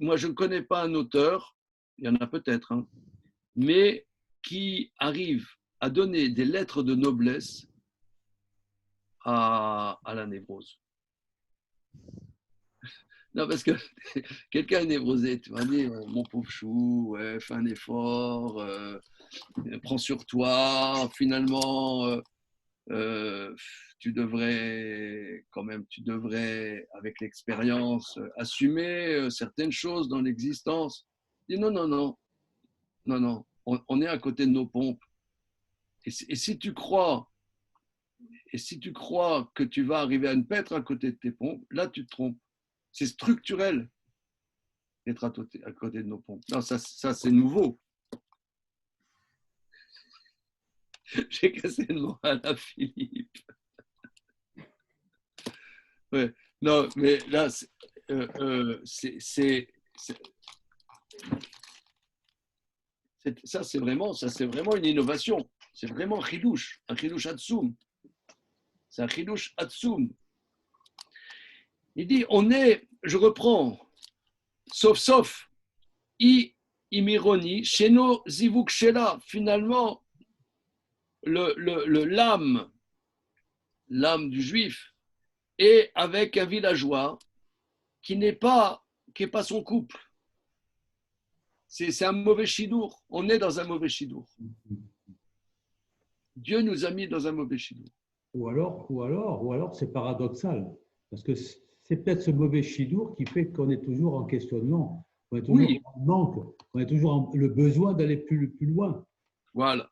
moi, je ne connais pas un auteur, il y en a peut-être, hein, mais qui arrive à donner des lettres de noblesse à la névrose. Non, parce que quelqu'un est névrosé, tu vas dire, mon pauvre chou, ouais, fais un effort, prends sur toi, finalement, tu devrais, avec l'expérience, assumer certaines choses dans l'existence. Dis non, non, non, non, non, on est à côté de nos pompes. Et si tu crois que tu vas arriver à ne pas être à côté de tes pompes, là, tu te trompes. C'est structurel d'être à côté de nos pompes. Non, ça c'est nouveau. J'ai cassé le moral à Philippe. Ouais. Non, mais là, ça c'est vraiment une innovation. C'est vraiment un chidouche atsoum. C'est un chidouche atsoum. Il dit, je reprends, sauf, imironi, sheno zivuk shela, finalement, l'âme du juif est avec un villageois qui n'est pas son couple. C'est un mauvais chidour. On est dans un mauvais chidour. Dieu nous a mis dans un mauvais chidour. Ou alors c'est paradoxal. Parce que c'est peut-être ce mauvais chidour qui fait qu'on est toujours en questionnement. On est toujours en manque. On a toujours le besoin d'aller plus loin. Voilà.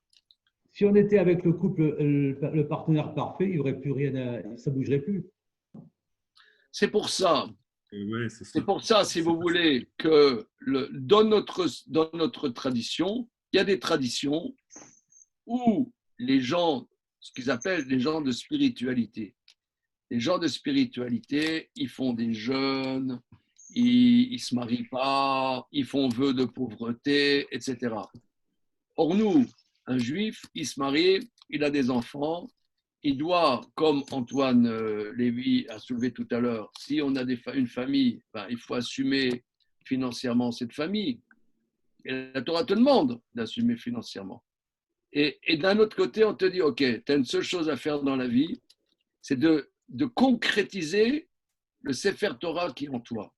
Si on était avec le couple, le partenaire parfait, il n'y aurait plus rien, ça ne bougerait plus. C'est pour ça. Ouais, c'est pour ça, si vous voulez, que dans notre tradition, il y a des traditions où les gens, ce qu'ils appellent les gens de spiritualité. Les gens de spiritualité, ils font des jeûnes, ils ne se marient pas, ils font vœu de pauvreté, etc. Or nous, un juif, il se marie, il a des enfants, il doit, comme Antoine Lévy a soulevé tout à l'heure, si on a une famille, il faut assumer financièrement cette famille. Et la Torah te demande d'assumer financièrement. Et d'un autre côté, on te dit, OK, tu as une seule chose à faire dans la vie, c'est de concrétiser le Sefer Torah qui est en toi.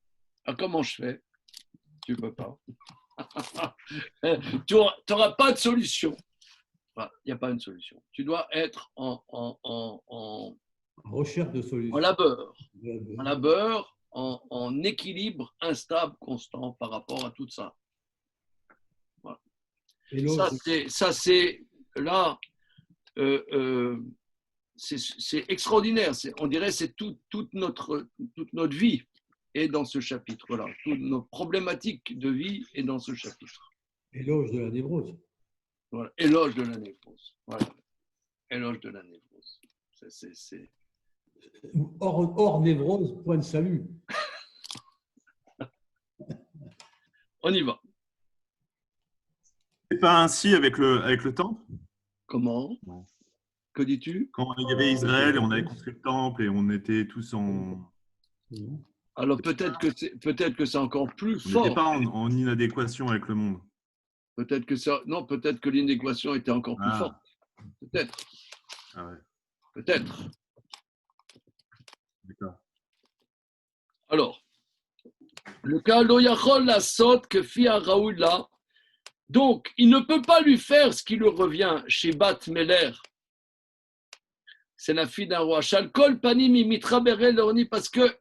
Alors, comment je fais? Tu ne peux pas. Tu n'auras pas de solution. Voilà, il n'y a pas une solution. Tu dois être en Recherche de solutions. labeur, en équilibre instable, constant par rapport à tout ça. Voilà. Ça, c'est là, c'est extraordinaire. On dirait que c'est toute notre vie est dans ce chapitre-là. Toute notre problématique de vie est dans ce chapitre. Éloge de la névrose. Voilà. Éloge de la névrose. Voilà. Éloge de la névrose. C'est... Hors névrose, point de salut. On y va. C'est pas ainsi avec le temple? Comment? Non. Que dis-tu? Quand il y avait Israël et on avait construit le temple et on était tous en... Alors peut-être que c'est encore plus On fort. n'était pas en inadéquation avec le monde. Peut-être que l'inadéquation était encore plus forte. Peut-être. Ah ouais. Peut-être. D'accord. Alors, le cas l'oyachol la sot que fit à Raoula. Donc, il ne peut pas lui faire ce qui lui revient chez Bat Meller. C'est la fille d'un roi. Shalkol panim imitra berel orni parce que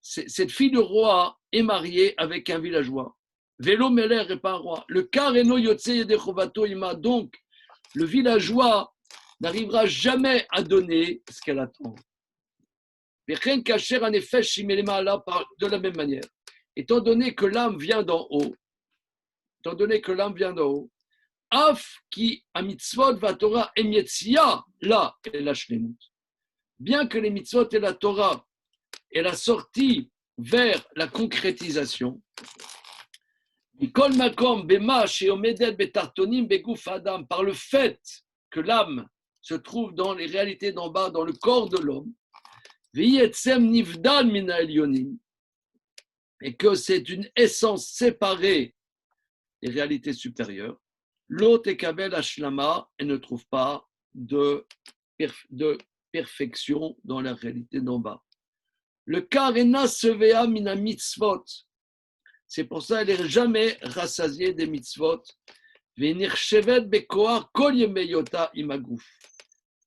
cette fille de roi est mariée avec un villageois. Vélo Meller est pas un roi. Le kareno yotse yedechovato ima. Donc, le villageois n'arrivera jamais à donner ce qu'elle attend. De la même manière, étant donné que l'âme vient d'en haut, Af qui a mitzvot va Torah emietzia là et la shlemut. Bien que les mitzvot et la Torah et la sortie vers la concrétisation, Mikol makom bema sheomedet betartonim beguf adam, par le fait que l'âme se trouve dans les réalités d'en bas, dans le corps de l'homme, v'yetzem nivdal min ha'elyonim, et que c'est une essence séparée des réalités supérieures, l'autre ekabel ashlama et ne trouve pas de perfection dans la réalité d'en bas. Le karena sevea mina mitzvot, c'est pour ça qu'elle n'est jamais rassasiée des mitzvot. Venirchevet bekoar kol yemeyota imaguf.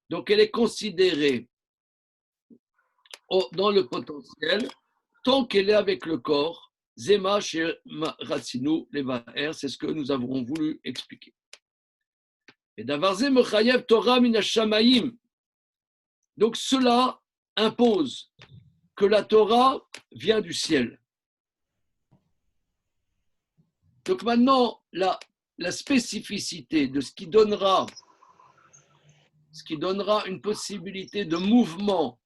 Donc elle est considérée dans le potentiel tant qu'elle est avec le corps. Zema chez Ratsinu Levaer, c'est ce que nous avons voulu expliquer. Et d'avarze mechayev Torah minashamaim. Donc cela impose que la Torah vient du ciel. Donc maintenant, la spécificité de ce qui donnera une possibilité de mouvement,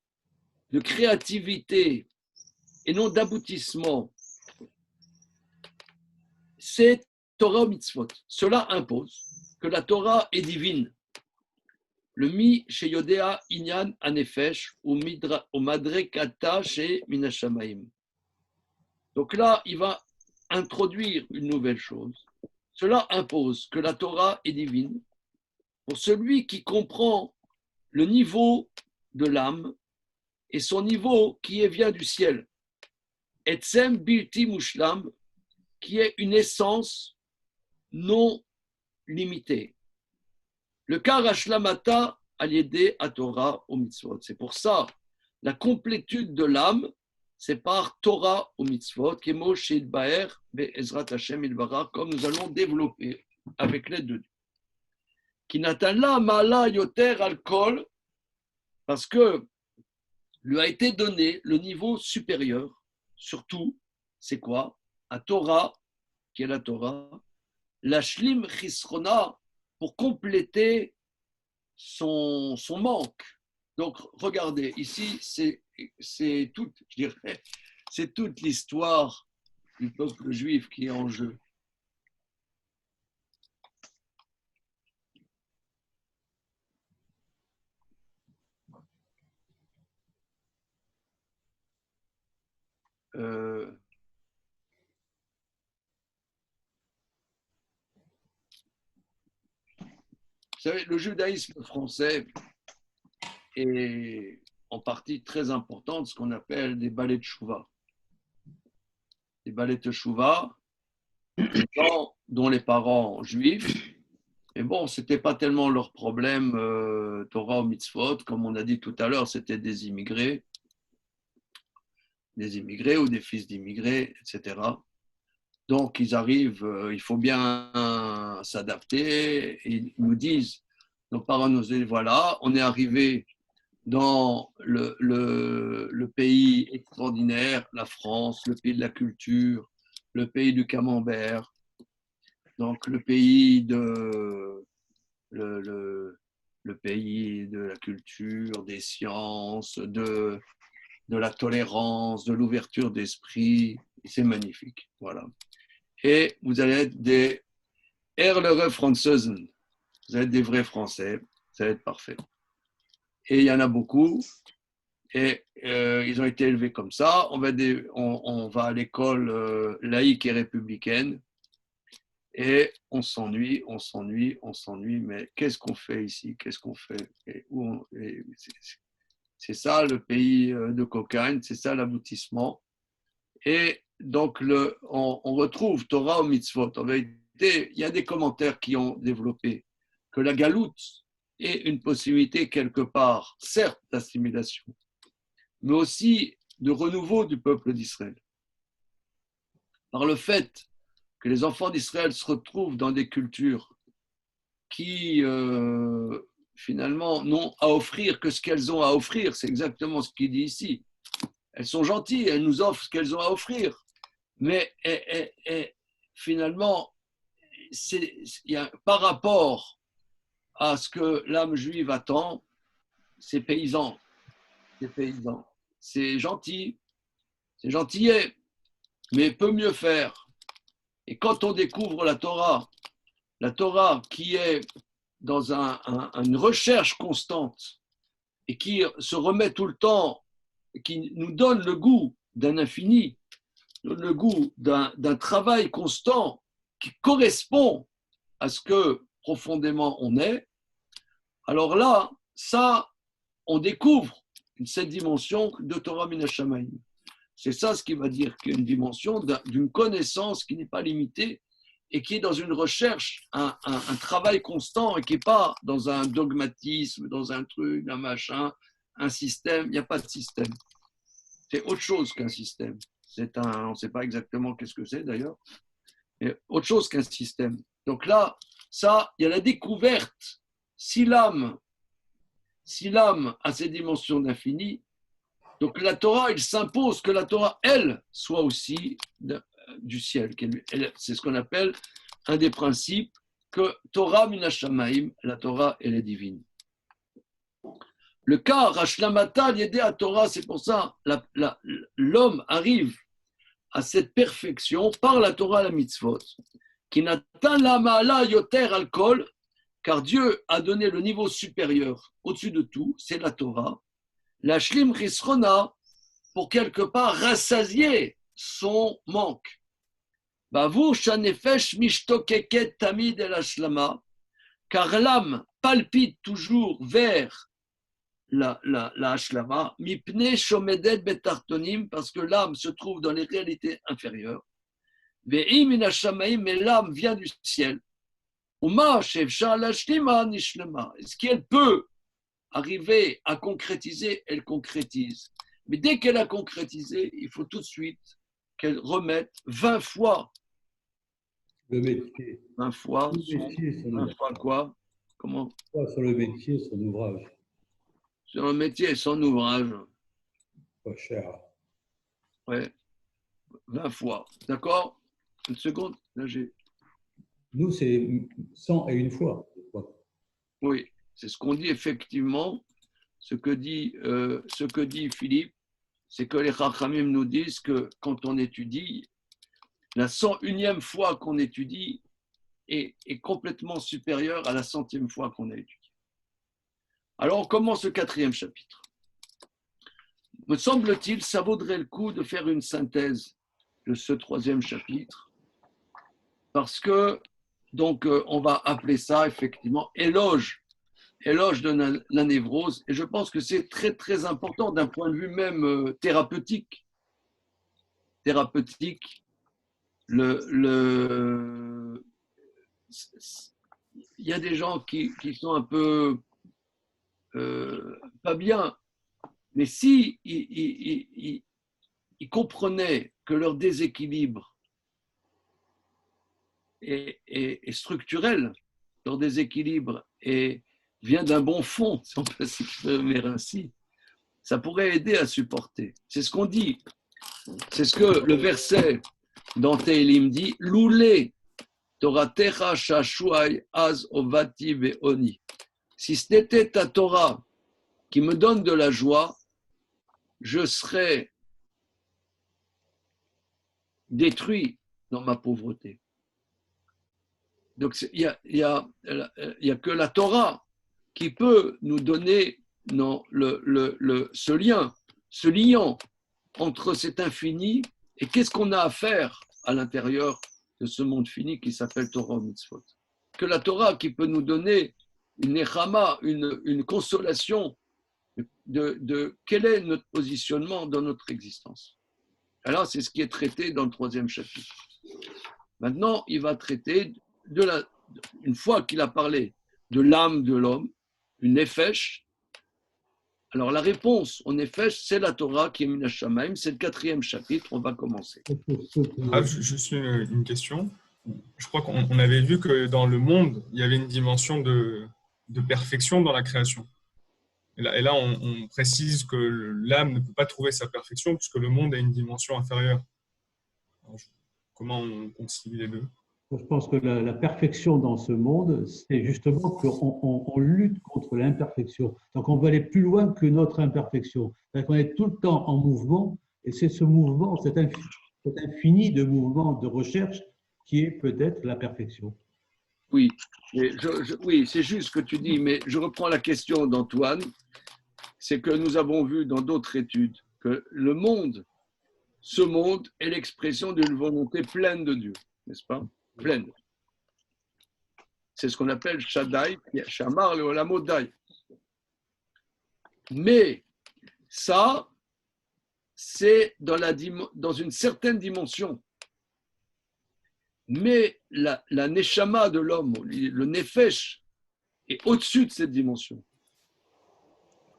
de créativité et non d'aboutissement, c'est Torah mitzvot. Cela impose que la Torah est divine. Le mi chez Yodea Inyan Anefesh ou Madre Kata chez Minashamaim. Donc là, il va introduire une nouvelle chose. Cela impose que la Torah est divine pour celui qui comprend le niveau de l'âme et son niveau qui vient du ciel. Etzem bilti mushlam, qui est une essence non limitée. Le karashlamata aliédé à Torah au mitzvot. C'est pour ça la complétude de l'âme, c'est par Torah au mitzvot, Kemo Shil Baer, Be'ezrat Hashem Ilbara, comme nous allons développer avec l'aide de Dieu. Qui n'atteint Mala Yoter Alkol, parce que lui a été donné le niveau supérieur, surtout, c'est quoi? À Torah, qui est la Torah, la Shlim Chisrona, pour compléter son manque. Donc, regardez, ici, c'est toute, je dirais, c'est toute l'histoire du peuple juif qui est en jeu. Vous savez, le judaïsme français est en partie très important de ce qu'on appelle des ballets de chouva. Des ballets de chouva, des gens dont les parents juifs Mais bon, ce n'était pas tellement leur problème, Torah ou mitzvot. Comme on a dit tout à l'heure, c'était des immigrés ou des fils d'immigrés, etc. Donc, ils arrivent, il faut bien s'adapter. Ils nous disent, nos parents nous disent, voilà, on est arrivé dans le pays extraordinaire, la France, le pays de la culture, le pays du camembert, donc le pays le pays de la culture, des sciences, de la tolérance, de l'ouverture d'esprit. C'est magnifique. Voilà. Et vous allez être des Erlere Franzosen. Vous allez être des vrais Français. Ça va être parfait. Et il y en a beaucoup. Et ils ont été élevés comme ça. On va à l'école laïque et républicaine. Et on s'ennuie. Mais qu'est-ce qu'on fait ici? Qu'est-ce qu'on fait? C'est ça le pays de cocaïne. C'est ça l'aboutissement. Et donc, on retrouve Torah ou mitzvot. En vérité, il y a des commentaires qui ont développé que la galoute est une possibilité quelque part, certes d'assimilation, mais aussi de renouveau du peuple d'Israël. Par le fait que les enfants d'Israël se retrouvent dans des cultures qui, finalement, n'ont à offrir que ce qu'elles ont à offrir, c'est exactement ce qu'il dit ici. Elles sont gentilles, elles nous offrent ce qu'elles ont à offrir. Mais finalement, par rapport à ce que l'âme juive attend, c'est paysan. C'est gentil, c'est gentillet, mais peut mieux faire. Et quand on découvre la Torah qui est dans une recherche constante et qui se remet tout le temps, qui nous donne le goût d'un infini, le goût d'un travail constant qui correspond à ce que profondément on est, alors là, ça, on découvre cette dimension de Torah Min HaShamayim. C'est ça ce qui va dire qu'il y a une dimension d'une connaissance qui n'est pas limitée et qui est dans une recherche, un travail constant et qui n'est pas dans un dogmatisme, dans un truc, un machin, un système. Il n'y a pas de système. C'est autre chose qu'un système. On ne sait pas exactement qu'est-ce que c'est d'ailleurs, mais autre chose qu'un système. Donc là, ça, il y a la découverte. Si l'âme a ces dimensions d'infini, donc la Torah, il s'impose que la Torah, elle, soit aussi du ciel. C'est ce qu'on appelle un des principes que Torah min hashamayim, la Torah, elle est divine. Le cas, Rashlamata, l'idée à Torah, c'est pour ça, l'homme arrive à cette perfection par la Torah, la mitzvot, qui n'atteint la ma'ala yoter alcool, car Dieu a donné le niveau supérieur au-dessus de tout, c'est la Torah, la shlim chisrona, pour quelque part rassasier son manque. Bavur shanefesh mishtokeket tamid el ashlama, car l'âme palpite toujours vers la ashlama, mipne shomedet betartonim, parce que l'âme se trouve dans les réalités inférieures. Ve'im min hashamayim, mais l'âme vient du ciel. Uma shevsha l'ashlima nishlema. Ce qu'elle peut arriver à concrétiser, elle concrétise. Mais dès qu'elle a concrétisé, il faut tout de suite qu'elle remette 20 fois. Le métier. 20 fois. Le métier, 20 fois quoi? Comment? Sur le métier, son ouvrage. Sur le métier et son ouvrage. Pas cher. Ouais. 20 fois. D'accord? Une seconde. Là, j'ai. Nous, c'est 101 fois. Oui, c'est ce qu'on dit effectivement. Ce que dit Philippe, c'est que les Chachamim nous disent que quand on étudie, la 101e fois qu'on étudie est complètement supérieure à la 100e fois qu'on a étudié. Alors, on commence le 4e chapitre. Me semble-t-il, ça vaudrait le coup de faire une synthèse de ce 3e chapitre, parce que, donc, on va appeler ça effectivement éloge de la névrose, et je pense que c'est très très important d'un point de vue même thérapeutique. il y a des gens qui sont un peu pas bien, mais si ils comprenaient que leur déséquilibre est structurel, leur déséquilibre vient d'un bon fond, si on peut s'exprimer ainsi, ça pourrait aider à supporter. C'est ce qu'on dit. C'est ce que le verset dans Tehilim dit, Loulé Toratecha shashuai az ovati ve'oni. Si c'était ta Torah qui me donne de la joie, je serais détruit dans ma pauvreté. Donc il y a que la Torah qui peut nous donner ce lien, ce liant entre cet infini et qu'est-ce qu'on a à faire à l'intérieur de ce monde fini qui s'appelle Torah Mitzvot. Que la Torah qui peut nous donner une nechama, une consolation de quel est notre positionnement dans notre existence. Alors, c'est ce qui est traité dans le 3e chapitre. Maintenant, il va traiter une fois qu'il a parlé de l'âme de l'homme, une nefesh. Alors, la réponse au nefesh, c'est la Torah qui est Min Hashamaim, c'est le 4e chapitre, on va commencer. Juste une question. Je crois qu'on avait vu que dans le monde, il y avait une dimension de perfection dans la création. Et là on précise que l'âme ne peut pas trouver sa perfection puisque le monde a une dimension inférieure. Alors, comment on concilie les deux? Je pense que la perfection dans ce monde, c'est justement qu'on lutte contre l'imperfection. Donc, on veut aller plus loin que notre imperfection. C'est-à-dire qu'on est tout le temps en mouvement, et c'est ce mouvement, cet infini de mouvement de recherche qui est peut-être la perfection. Oui, oui, c'est juste ce que tu dis, mais je reprends la question d'Antoine. C'est que nous avons vu dans d'autres études que ce monde est l'expression d'une volonté pleine de Dieu, n'est-ce pas? Pleine. C'est ce qu'on appelle Shaddai, Shamar le Olamodai. Mais ça, c'est dans une certaine dimension. Mais la neshama de l'homme, le nefesh, est au-dessus de cette dimension.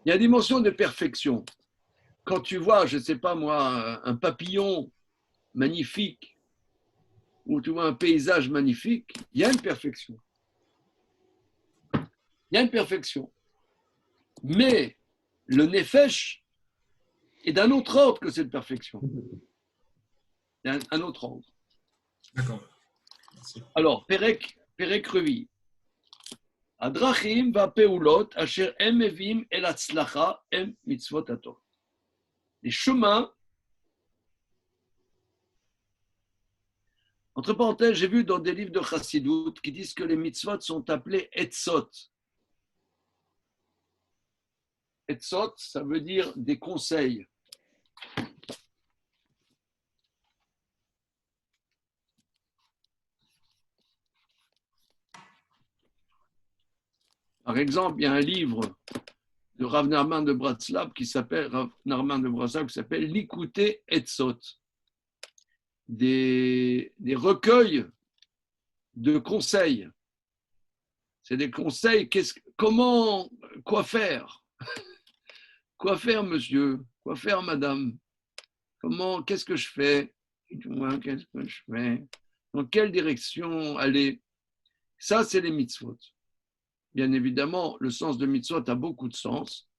Il y a une dimension de perfection. Quand tu vois, je ne sais pas moi, un papillon magnifique, ou tu vois un paysage magnifique, il y a une perfection. Il y a une perfection. Mais le nefesh est d'un autre ordre que cette perfection. Il y a un autre ordre. D'accord. Merci. Alors, Perek Revi. Adrachim va peulot asher em mevim el hatzlacha em mitzvot haTorah. Les chemins. Entre parenthèses, j'ai vu dans des livres de Chassidut qui disent que les mitzvot sont appelés etzot. Etzot, ça veut dire des conseils. Par exemple, il y a un livre de Rav Narman de Bratslav qui s'appelle L'Ikouté Etzot. Des recueils de conseils. C'est des conseils, quoi faire? Quoi faire, monsieur? Quoi faire, madame? Qu'est-ce que je fais? Qu'est-ce que je fais? Dans quelle direction aller? Ça, c'est les mitzvot. Bien évidemment, le sens de mitzvot a beaucoup de sens,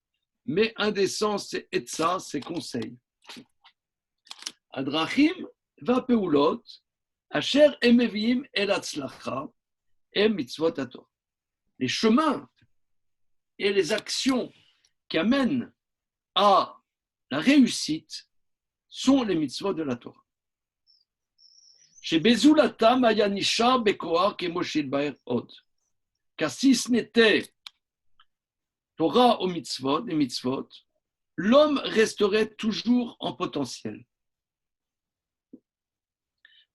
mais un des sens, c'est etza, c'est conseil. Adrachim va peulot, asher emeviim el hatzlacha, et mitzvot haTorah. Les chemins et les actions qui amènent à la réussite sont les mitzvot de la Torah. Chez Bezulatam ayanisha bekoar kemoshil baer od. Car si ce n'était Torah aux mitzvot, les mitzvot, l'homme resterait toujours en potentiel.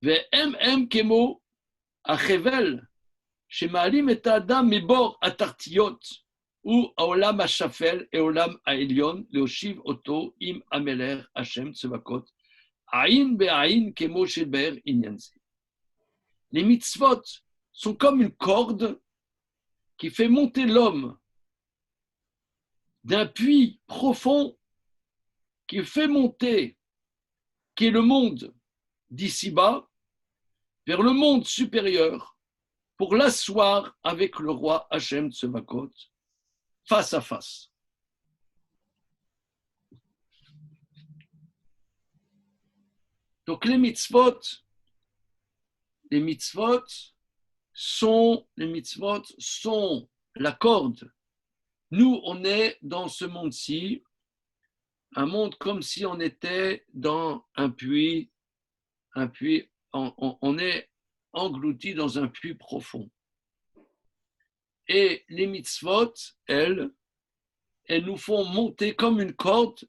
Ve'em kemo achevel shema'alim et adam mebor atartiot ou aolam hashafel et olam haelyon leoshiv oto im ameler Hashem tzevakot aïn be'aïn kemo shel be'er inyanze. Les mitzvot sont comme une corde qui fait monter l'homme d'un puits profond, qui fait monter, qui est le monde d'ici-bas, vers le monde supérieur, pour l'asseoir avec le roi Hachem Tsevakot, face à face. Donc les mitzvot sont la corde. Nous, on est dans ce monde-ci, un monde comme si on était dans un puits, on est englouti dans un puits profond. Et les mitzvot, elles nous font monter comme une corde.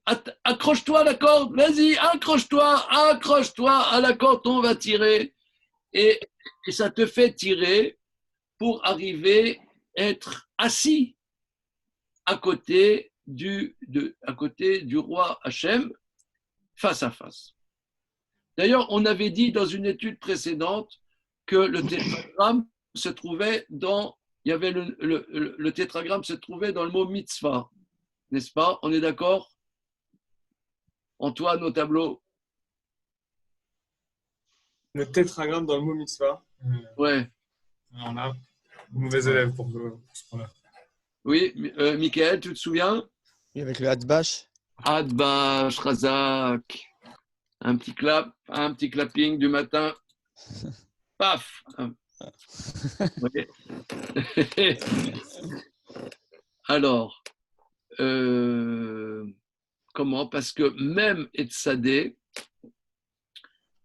Accroche-toi à la corde, vas-y, accroche-toi à la corde, on va tirer. Et ça te fait tirer pour arriver à être assis à côté du roi Hachem, face à face. D'ailleurs, on avait dit dans une étude précédente que le tétragramme se trouvait dans, le tétragramme se trouvait dans le mot mitzvah, n'est-ce pas? On est d'accord? Antoine, au tableau. Le tétragramme dans le mot mitzvah. Ouais. Alors là, mauvais élève pour ce point-là. Oui, Michael, tu te souviens? Oui, avec le Hatbash. Hatbash, Razak. Un petit clapping du matin. Paf. Alors, comment? Parce que même Etzadeh,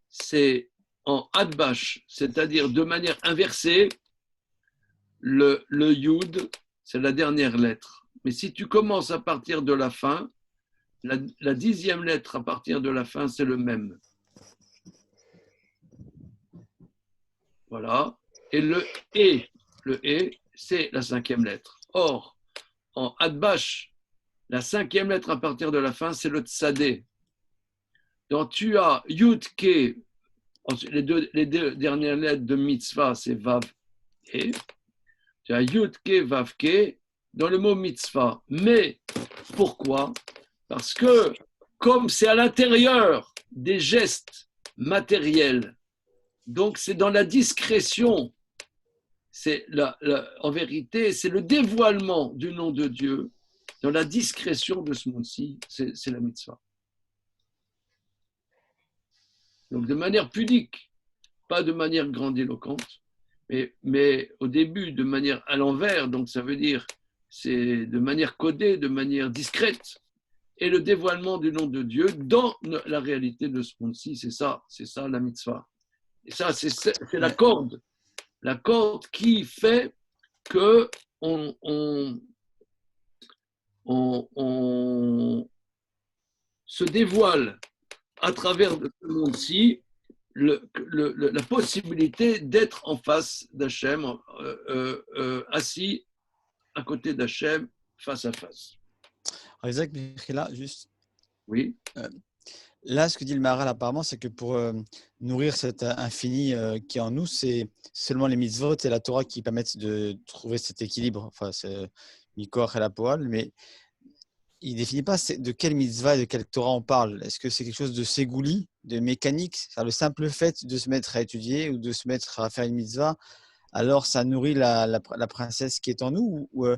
c'est en Hatbash, c'est-à-dire de manière inversée, le Yud, c'est la dernière lettre. Mais si tu commences à partir de la fin, la 10e lettre à partir de la fin, c'est le même. Voilà. Et le E, c'est la 5e lettre. Or, en Hatbash, la 5e lettre à partir de la fin, c'est le Tsadé. Donc, tu as Yud, Ke, les deux dernières lettres de mitzvah, c'est Vav, E. Tu as Yud, Ke, Vav, Ke, dans le mot mitzvah. Mais, pourquoi? Parce que, comme c'est à l'intérieur des gestes matériels, donc c'est dans la discrétion, en vérité, c'est le dévoilement du nom de Dieu, dans la discrétion de ce monde-ci, c'est la mitzvah. Donc de manière pudique, pas de manière grandiloquente, mais au début de manière à l'envers, donc ça veut dire c'est de manière codée, de manière discrète, et le dévoilement du nom de Dieu dans la réalité de ce monde-ci, c'est ça la mitzvah. Et ça, c'est la corde qui fait que on se dévoile à travers de ce monde-ci la possibilité d'être en face d'Hachem, assis à côté d'Hachem, face à face. Alors, Isaac, là, juste. Oui. Là, ce que dit le Maharal apparemment, c'est que pour nourrir cet infini qui est en nous, c'est seulement les mitzvot et la Torah qui permettent de trouver cet équilibre. Enfin, c'est Mikor et la Poal, mais il ne définit pas de quelle mitzvah et de quelle Torah on parle. Est-ce que c'est quelque chose de ségouli, de mécanique? C'est-à-dire le simple fait de se mettre à étudier ou de se mettre à faire une mitzvah, alors ça nourrit la princesse qui est en nous, ou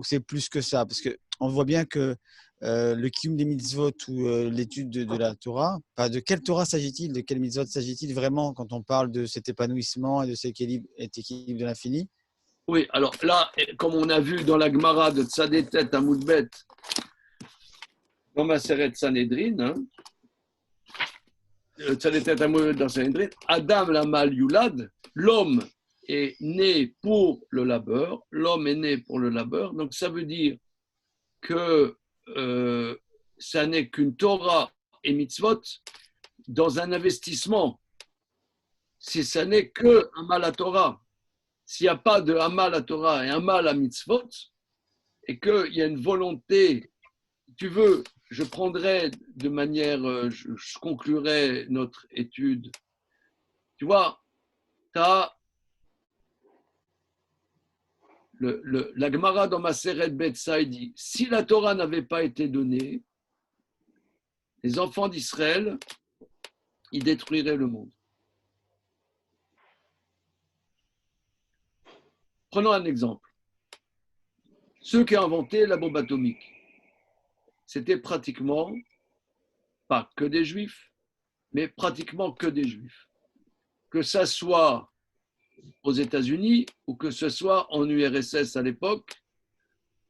c'est plus que ça? Parce qu'on voit bien que le kiyum des mitzvot ou l'étude de la Torah, de quelle Torah s'agit-il, de quelle mitzvot s'agit-il vraiment quand on parle de cet épanouissement et de cet équilibre de l'infini? Oui, alors là, comme on a vu dans la Gemara de Tzadetet à Moudbet, dans Maseret Sanhedrin, Tzadetet à Moudbet dans Sanhedrin, Adam Lamal Yulad, l'homme est né pour le labeur, donc ça veut dire que ça n'est qu'une Torah et mitzvot dans un investissement. Si ça n'est que Amal à Torah, s'il n'y a pas de Amal à Torah et Amal à mitzvot, et qu'il y a une volonté, tu veux, je prendrai de manière, je conclurai notre étude. Tu vois, tu as la Gemara dans Maseret Betsa dit si la Torah n'avait pas été donnée, les enfants d'Israël, ils détruiraient le monde. Prenons un exemple. Ceux qui ont inventé la bombe atomique, c'était pratiquement pas que des juifs, mais pratiquement que des juifs. Que ça soit aux États-Unis ou que ce soit en URSS à l'époque.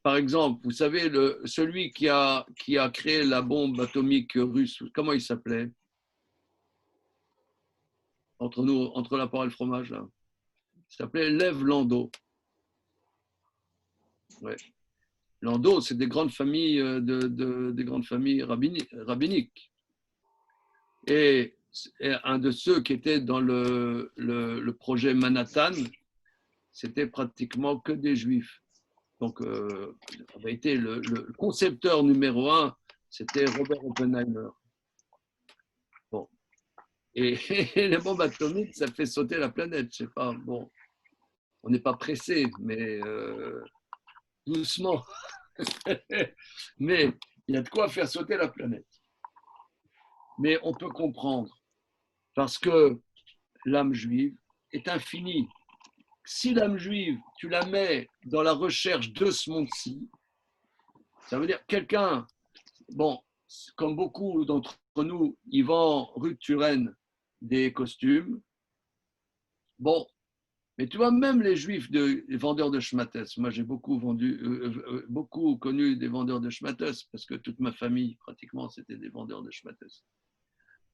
Par exemple, vous savez, celui qui a créé la bombe atomique russe, comment il s'appelait? Entre la poire et le fromage, là. Il s'appelait Lev Landau. Ouais. Landau, c'est des grandes familles, des grandes familles rabbiniques. Et un de ceux qui étaient dans le projet Manhattan, c'était pratiquement que des juifs. Donc, avait été le concepteur numéro 1, c'était Robert Oppenheimer. Bon. Et les bombes atomiques, ça fait sauter la planète. Je sais pas, bon, on n'est pas pressé, mais doucement. Mais il y a de quoi faire sauter la planète. Mais on peut comprendre, parce que l'âme juive est infinie. Si l'âme juive, tu la mets dans la recherche de ce monde-ci, ça veut dire quelqu'un, bon, comme beaucoup d'entre nous, ils vendent rue de Turenne des costumes. Bon, mais tu vois, même les juifs, les vendeurs de schmattes, moi j'ai beaucoup connu des vendeurs de schmattes, parce que toute ma famille, pratiquement, c'était des vendeurs de schmattes.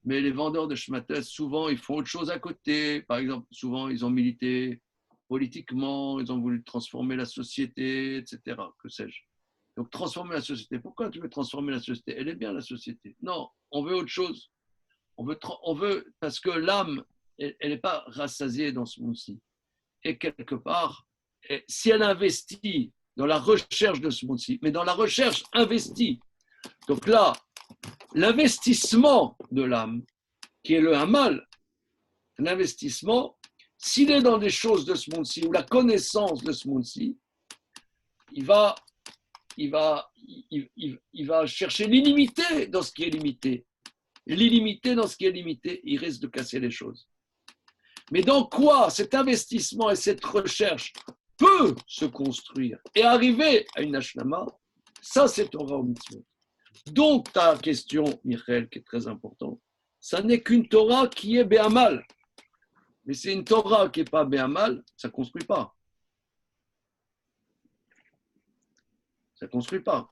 Mais les vendeurs de schmattes, souvent, ils font autre chose à côté. Par exemple, souvent, ils ont milité politiquement, ils ont voulu transformer la société, etc. Que sais-je. Donc, transformer la société. Pourquoi tu veux transformer la société? Elle est bien, la société. Non, on veut autre chose. On veut parce que l'âme, elle n'est pas rassasiée dans ce monde-ci. Et quelque part, si elle investit dans la recherche de ce monde-ci, mais dans la recherche investie, donc là, l'investissement de l'âme, qui est le hamal, l'investissement, s'il est dans des choses de ce monde-ci, ou la connaissance de ce monde-ci, il va chercher l'illimité dans ce qui est limité. L'illimité dans ce qui est limité, il risque de casser les choses. Mais dans quoi cet investissement et cette recherche peut se construire et arriver à une ashnama, ça c'est Torah ou mitzvot. Donc ta question, Michael, qui est très importante, ça n'est qu'une Torah qui est béhamal. Mais c'est une Torah qui n'est pas béhamal, ça ne construit pas. Ça ne construit pas.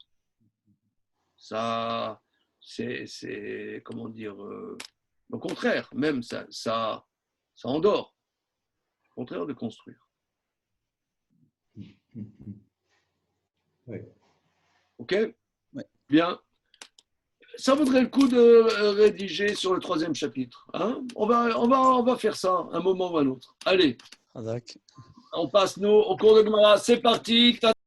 Ça, c'est comment dire, au contraire, même ça endort. Au contraire de construire. Oui. OK? Ouais. Bien. Ça vaudrait le coup de rédiger sur le 3e chapitre. Hein? On va faire ça un moment ou un autre. Allez, Razak. on passe nous au cours de Gemara. C'est parti.